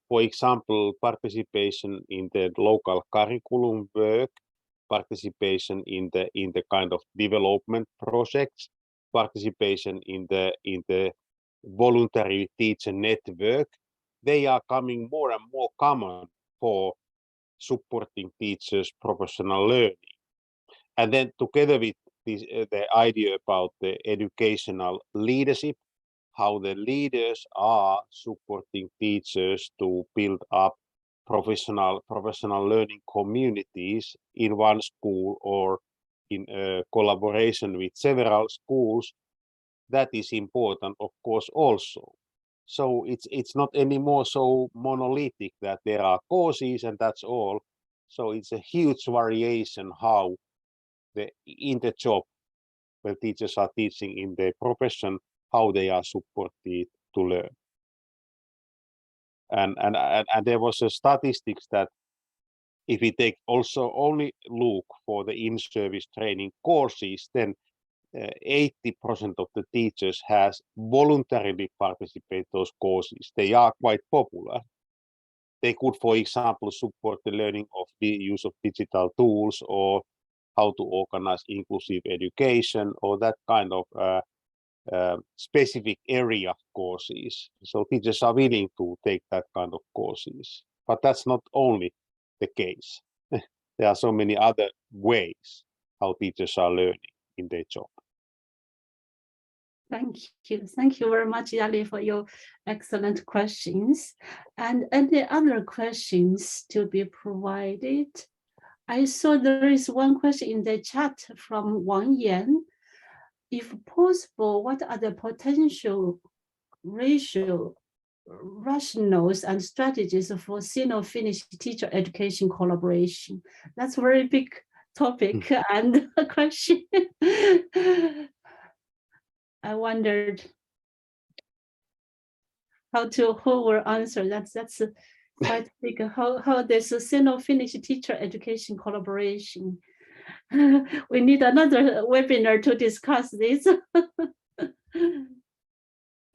For example, participation in the local curriculum work, participation in the kind of development projects, participation in the voluntary teacher network. They are coming more and more common for supporting teachers' professional learning. And then together with this, the idea about the educational leadership, how the leaders are supporting teachers to build up professional learning communities in one school or in collaboration with several schools, that is important, of course, also. So it's not anymore so monolithic that there are courses and that's all. So it's a huge variation how in the job, when teachers are teaching in their profession, how they are supported to learn. And there was a statistics that if we take also only look for the in-service training courses, then 80% of the teachers has voluntarily participated those courses. They are quite popular. They could, for example, support the learning of the use of digital tools or how to organize inclusive education or that kind of specific area courses. So teachers are willing to take that kind of courses, but that's not only the case. There are so many other ways how teachers are learning in their job. Thank you. Thank you very much, Jari, for your excellent questions. And any other questions to be provided? I saw there is one question in the chat from Wang Yan. If possible, what are the potential rationals and strategies for Sino-Finnish teacher education collaboration? That's a very big topic and a question. I wondered who will answer. That's quite big. How there's a Sino-Finnish teacher education collaboration. We need another webinar to discuss this.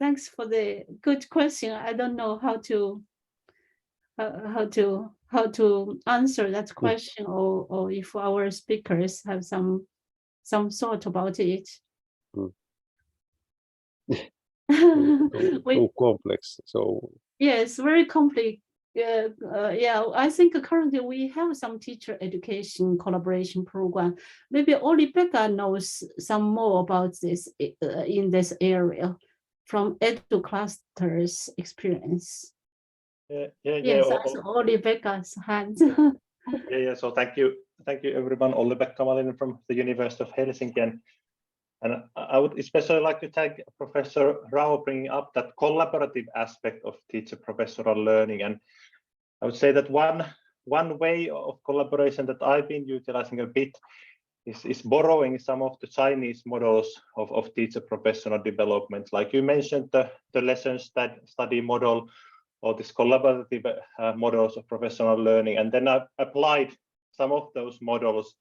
Thanks for the good question. I don't know how to answer that question, or if our speakers have some thought about it. Too complex. So yes, very Yeah, I think currently we have some teacher education collaboration program. Maybe Oli-Pekka knows some more about this in this area from Edu Cluster's experience. Yes, I saw Oli-Pekka's hand. Yeah. So thank you everyone. Olli-Pekka Malinen from the University of Helsinki, and I would especially like to thank Professor Rao bringing up that collaborative aspect of teacher-professional learning. And I would say that one way of collaboration that I've been utilizing a bit is borrowing some of the Chinese models of teacher-professional development. Like you mentioned, the lesson study model, or this collaborative models of professional learning, and then I applied some of those models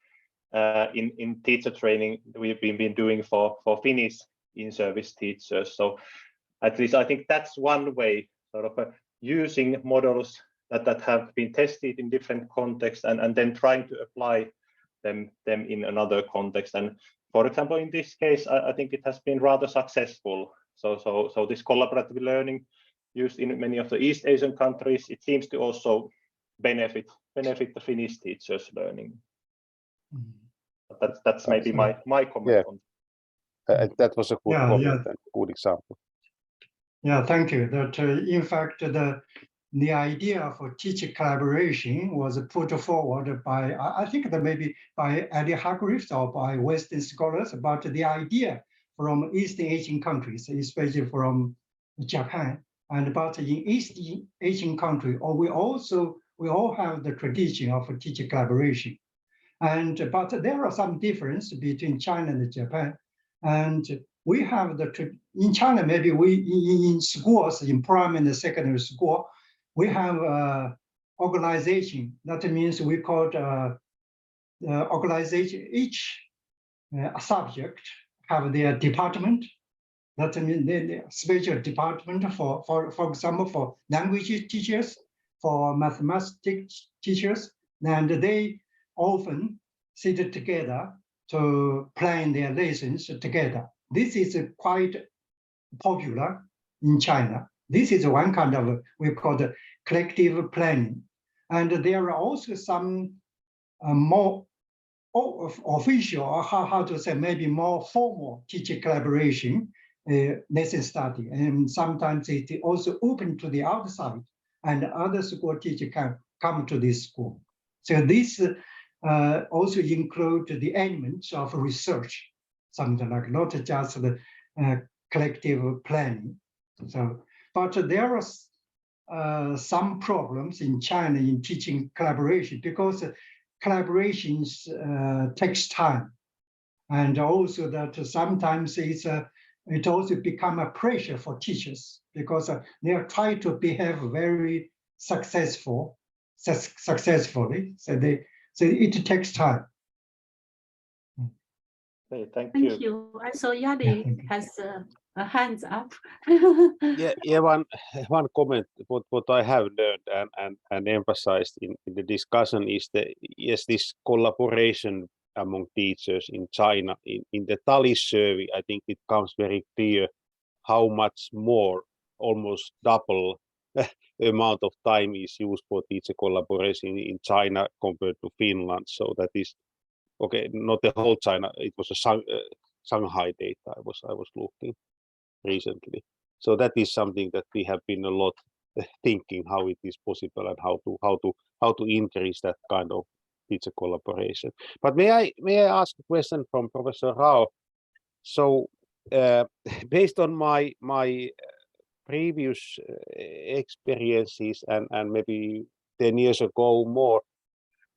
in teacher training we've been doing for Finnish in-service teachers. So at least I think that's one way, sort of using models that have been tested in different contexts and then trying to apply them in another context. And for example, in this case, I think it has been rather successful. So this collaborative learning used in many of the East Asian countries, it seems to also benefit the Finnish teachers' learning. That's maybe my comment on that was a good comment and good example. Yeah, thank you. That in fact the idea for teacher collaboration was put forward by I think that maybe by Eddie Hargreaves or by Western scholars, but the idea from East Asian countries, especially from Japan, and but in East Asian country, or we all have the tradition of teacher collaboration. And but there are some difference between China and Japan. And we have in China, maybe in schools, in primary and secondary school, we have organization. That means we call organization, each subject have their department. That means the special department for example, for language teachers, for mathematics teachers, and they often sit together to plan their lessons together. This is quite popular in China. This is one kind of, we call it collective planning. And there are also some more official, or how to say, maybe more formal teacher collaboration, lesson study. And sometimes it also open to the outside, and other school teachers can come to this school. So this also include the elements of research, something like not just the collective planning. So, but there are some problems in China in teaching collaboration, because collaborations takes time, and also that sometimes it also become a pressure for teachers, because they are trying to behave very successfully. So it takes time. Okay, thank Thank you. you. I saw Jari has a hands up. Yeah, one comment what I have learned and emphasized in the discussion is that yes, this collaboration among teachers in China. In the TALIS survey, I think it comes very clear how much more, almost double amount of time is used for teacher collaboration in China compared to Finland. So that is okay, not the whole China. It was a Shanghai data I was looking recently. So that is something that we have been a lot thinking how it is possible and how to increase that kind of teacher collaboration. But may I ask a question from Professor Rao? So based on my previous experiences and maybe 10 years ago more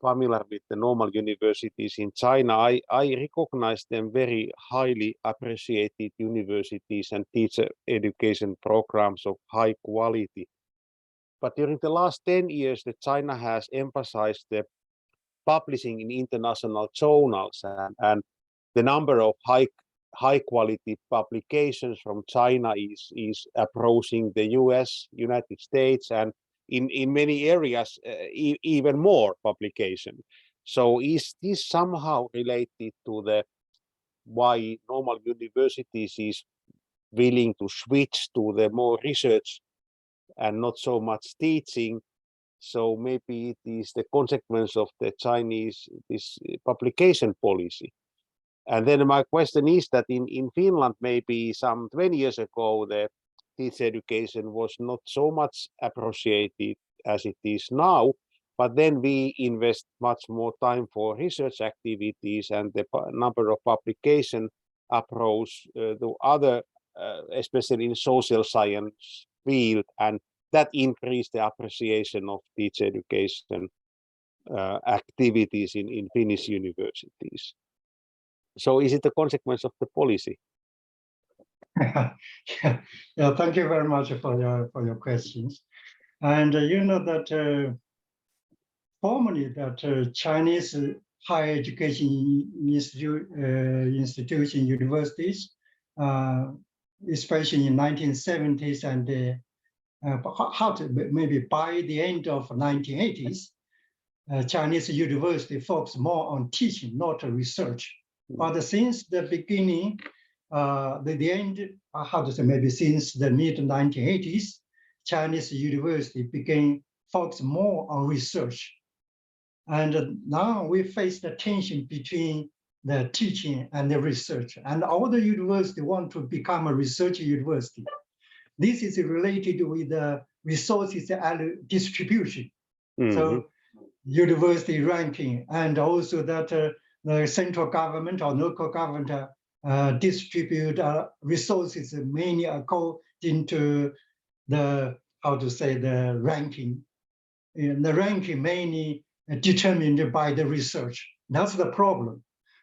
familiar with the normal universities in China, I recognize them very highly appreciated universities and teacher education programs of high quality. But during the last 10 years, China has emphasized the publishing in international journals, and the number of high quality publications from China is approaching the United States, and in many areas even more publication. So is this somehow related to the why normal universities is willing to switch to the more research and not so much teaching? So maybe it is the consequence of the Chinese this publication policy. And then my question is that in Finland, maybe some 20 years ago, the teacher education was not so much appreciated as it is now. But then we invest much more time for research activities, and the number of publication approach to other, especially in social science field, and that increased the appreciation of teacher education activities in Finnish universities. So is it a consequence of the policy? Yeah, thank you very much for your questions. And you know that formally that Chinese higher education institution universities, especially in 1970s and maybe by the end of 1980s, Chinese university focus more on teaching, not research. But since the beginning, the end, maybe since the mid 1980s, Chinese university began focus more on research. And now we face the tension between the teaching and the research. And all the universities want to become a research university. This is related with the resources distribution. Mm-hmm. So university ranking, and also that the central government or local government distribute resources mainly according to the, the ranking. And the ranking mainly determined by the research. That's the problem.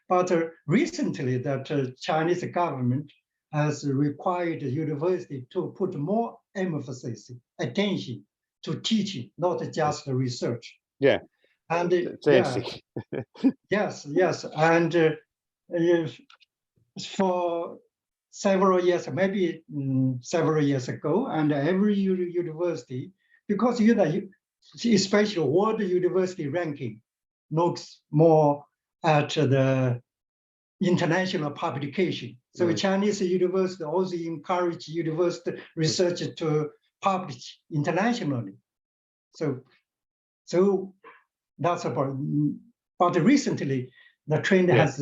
But recently that Chinese government has required the university to put more emphasis, attention to teaching, not just the research. Yeah. And yes. And for several years, maybe several years ago, and every university, because especially world university ranking looks more at the international publication. So Chinese university also encourage university research to publish internationally. So that's about. But recently, the trend has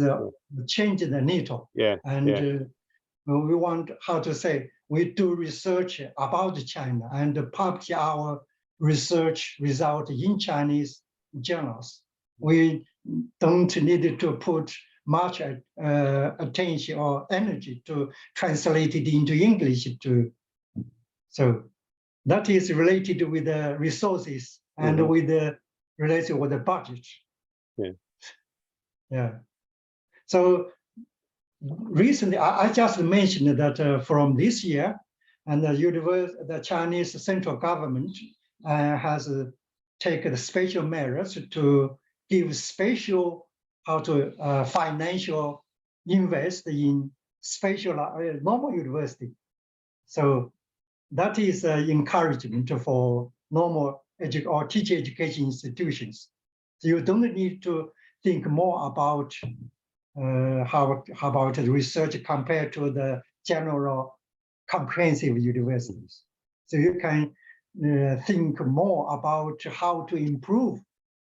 changed the needle. And we want, we do research about China and publish our research result in Chinese journals. We don't need to put much attention or energy to translate it into English. So that is related with the resources and with the related with the budget. So recently, I just mentioned that from this year, and the Chinese central government has taken special measures to give special financial invest in special normal university. So that is encouragement for normal or teacher education institutions. So you don't need to think more about how about the research compared to the general comprehensive universities. So you can think more about how to improve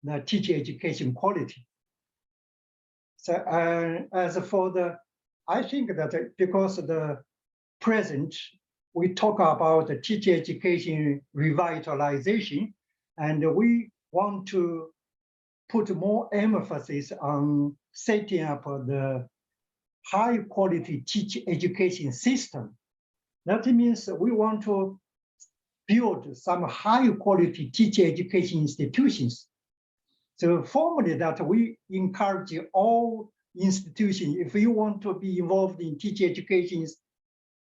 the teacher education quality. So as for the, I think that because of the present, we talk about the teacher education revitalization, and we want to put more emphasis on setting up the high quality teacher education system. That means we want to build some high quality teacher education institutions. So formally that we encourage all institutions, if you want to be involved in teacher education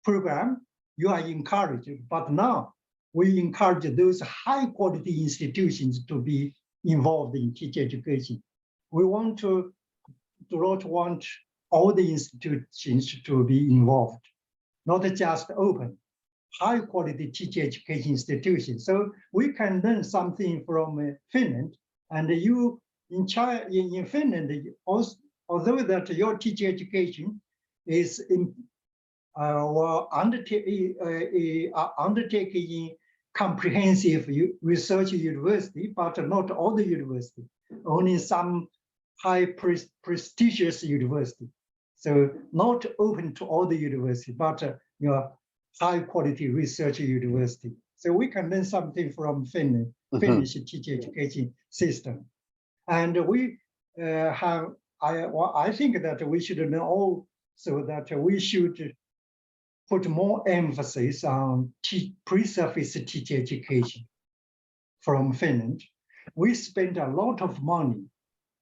program, you are encouraged. But now we encourage those high quality institutions to be involved in teacher education. We want to do not want all the institutions to be involved, not just open, high quality teacher education institutions. So we can learn something from Finland. And you in Finland, also, although that your teacher education is undertaken in comprehensive research university, but not all the university, only some high prestigious university. So not open to all the university, but high quality research university. So we can learn something from Finnish teacher education system. And we I think that we should learn also that we should put more emphasis on pre-surface teacher education from Finland. We spend a lot of money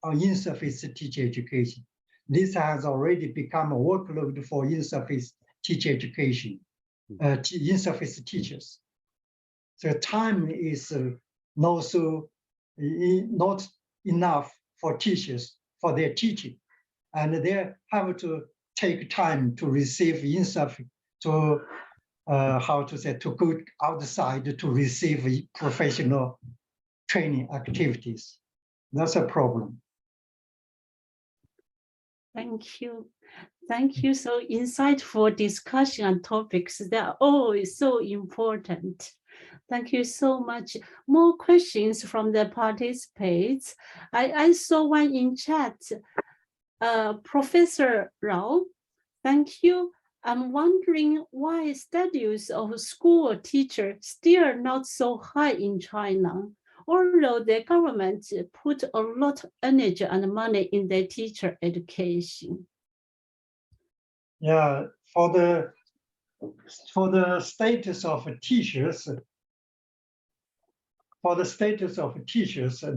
on in-surface teacher education. This has already become a workload for in-surface teacher education, in-surface teachers. So time is not enough for teachers for their teaching, and they have to take time to receive in-surface, to to go outside to receive professional training activities. That's a problem. Thank you. Thank you. So insightful discussion on topics that are always so important. Thank you so much. More questions from the participants. I saw one in chat. Professor Rao, thank you. I'm wondering why status of school teacher still not so high in China, although the government put a lot of energy and money in their teacher education. Yeah, for the status of teachers,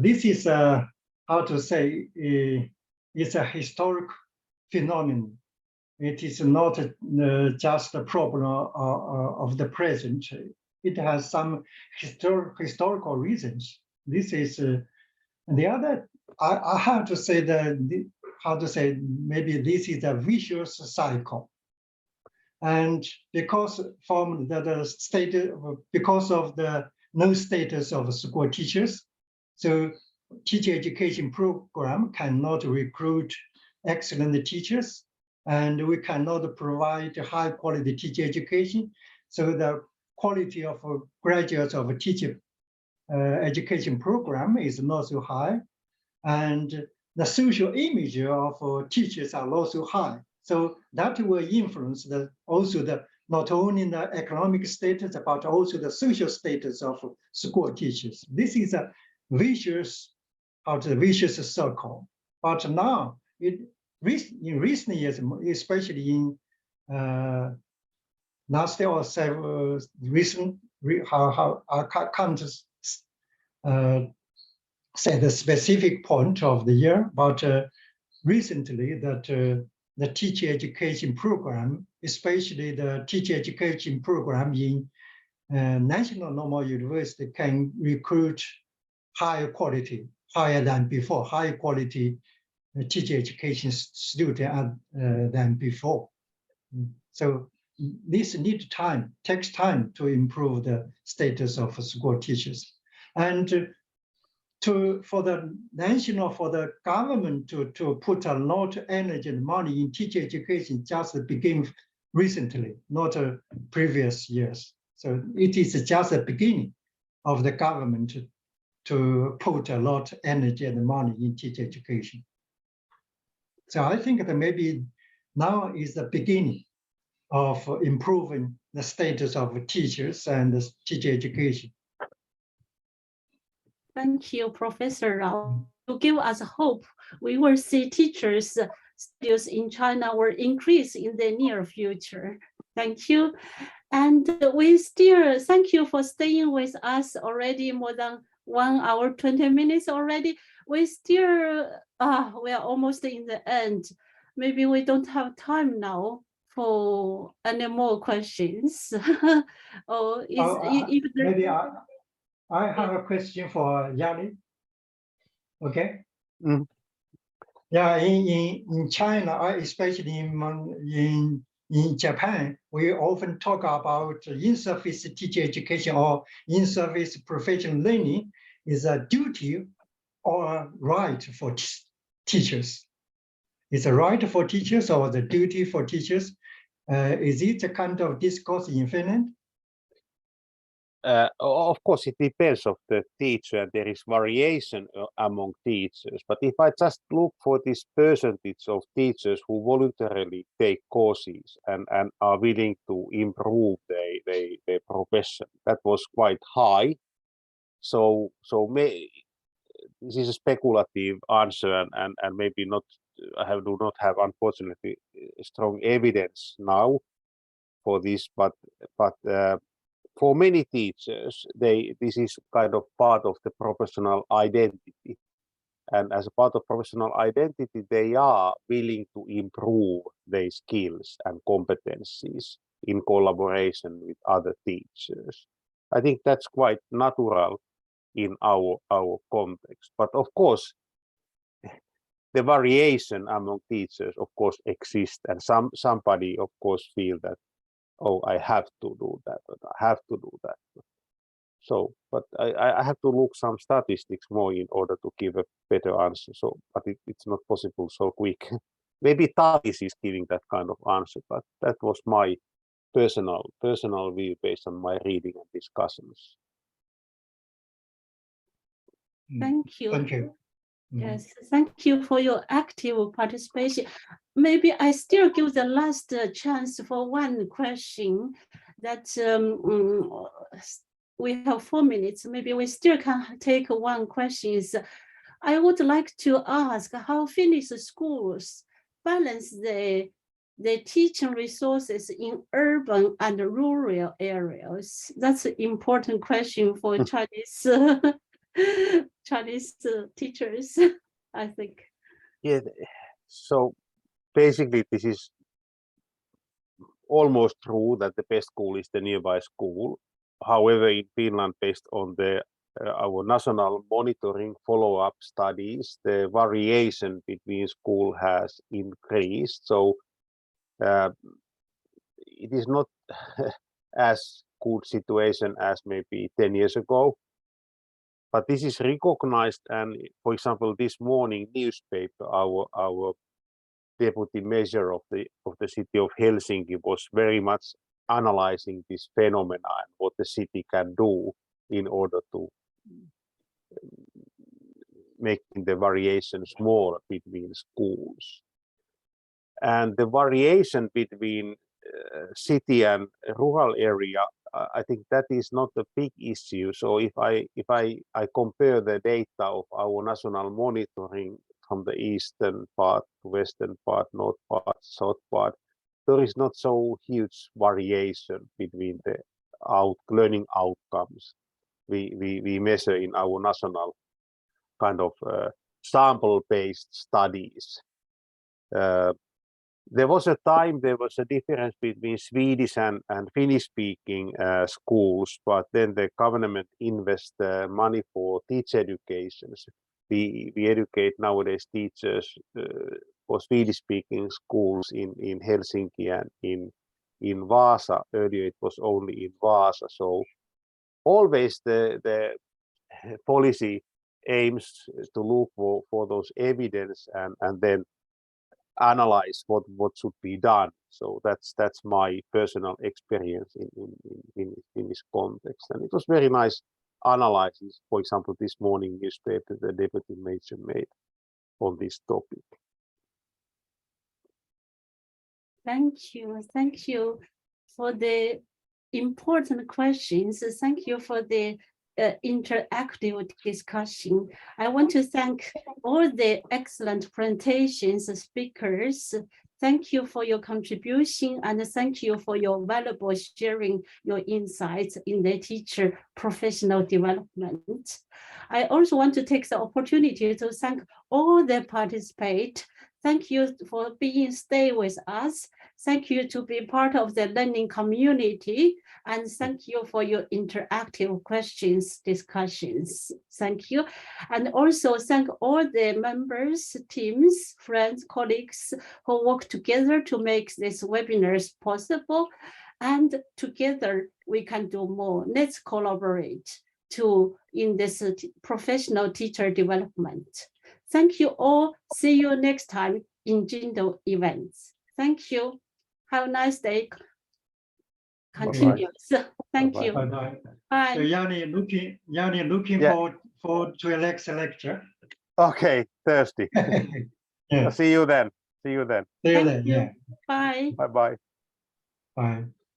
this is it's a historic phenomenon. It is not just a problem of the present. It has some historical reasons. This is the other. I have to say that maybe this is a vicious cycle, and because of the no status of school teachers, so teacher education program cannot recruit excellent teachers, and we cannot provide high quality teacher education. So the quality of graduates of a teacher education program is not so high, and the social image of teachers are not so high. So that will influence not only the economic status, but also the social status of school teachers. This is a vicious circle. But now, in recent years, especially in last year or several recent, I can't say the specific point of the year, but recently that the teacher education program, especially the teacher education program in National Normal University, can recruit higher than before, higher quality teacher education student than before. So this takes time to improve the status of school teachers. And for the government to put a lot of energy and money in teacher education just begin recently, not previous years. So it is just the beginning of the government to put a lot of energy and money in teacher education. So I think that maybe now is the beginning of improving the status of teachers and the teacher education. Thank you, Professor Rao. To give us hope, we will see teachers' status in China will increase in the near future. Thank you. And we still thank you for staying with us already more than 1 hour, 20 minutes already. We still, we are almost in the end. Maybe we don't have time now for any more questions. Maybe I have a question for Jari. Okay. Mm. Yeah, in China, especially in Japan, we often talk about in-service teacher education or in-service professional learning is a duty or a right for teachers. It's a right for teachers or the duty for teachers. Is it a kind of discourse in Finland? of course, it depends of the teacher, and there is variation among teachers. But if I just look for this percentage of teachers who voluntarily take courses and are willing to improve their profession, that was quite high. So this is a speculative answer, and maybe not. I do not have, unfortunately, strong evidence now for this, but for many teachers, this is kind of part of the professional identity. And as a part of professional identity, they are willing to improve their skills and competencies in collaboration with other teachers. I think that's quite natural in our context. But of course, the variation among teachers, of course, exists. And somebody, of course, feel that, oh, I have to do that, or I have to do that. So, but I have to look some statistics more in order to give a better answer. So, but it's not possible so quick. Maybe Tavis is giving that kind of answer, but that was my personal view based on my reading and discussions. Thank you. Thank you. Yes, thank you for your active participation. Maybe I still give the last chance for one question that we have 4 minutes. Maybe we still can take one question. I would like to ask how Finnish schools balance the teaching resources in urban and rural areas. That's an important question for Chinese Chinese teachers, I think. Yeah, so basically this is almost true that the best school is the nearby school. However, in Finland, based on our national monitoring follow-up studies, the variation between school has increased. So it is not as good situation as maybe 10 years ago. But this is recognized, and for example, this morning newspaper, our deputy mayor of the city of Helsinki was very much analyzing this phenomenon, what the city can do in order to make the variation smaller between schools. And the variation between city and rural area, I think that is not a big issue. So if I compare the data of our national monitoring from the eastern part to western part, north part, south part, there is not so huge variation between the learning outcomes we measure in our national kind of sample-based studies. There was a time there was a difference between Swedish and Finnish-speaking schools, but then the government invests money for teacher education. We educate nowadays teachers for Swedish-speaking schools in Helsinki and in Vaasa. Earlier it was only in Vaasa. So always the policy aims to look for those evidence and then analyze what should be done. So that's my personal experience in this context, and it was very nice analysis. For example, this morning newspaper the deputy mayor made on this topic. Thank you for the important questions. Thank you for the interactive discussion. I want to thank all the excellent presentations, speakers. Thank you for your contribution, and thank you for your valuable sharing your insights in the teacher professional development. I also want to take the opportunity to thank all the participants. Thank you for stay with us. Thank you to be part of the learning community, and thank you for your interactive questions, discussions. Thank you. And also thank all the members, teams, friends, colleagues who work together to make these webinars possible. And together we can do more. Let's collaborate in this professional teacher development. Thank you all. See you next time in GINTL events. Thank you. Have a nice day. Continues. Thank you. Bye-bye. Bye. So Yanni looking Yeah. forward to a next lecture. Okay, Thursday. Yeah. See you then. See you then. See you Thank then. you. Yeah. Bye. Bye bye. Bye.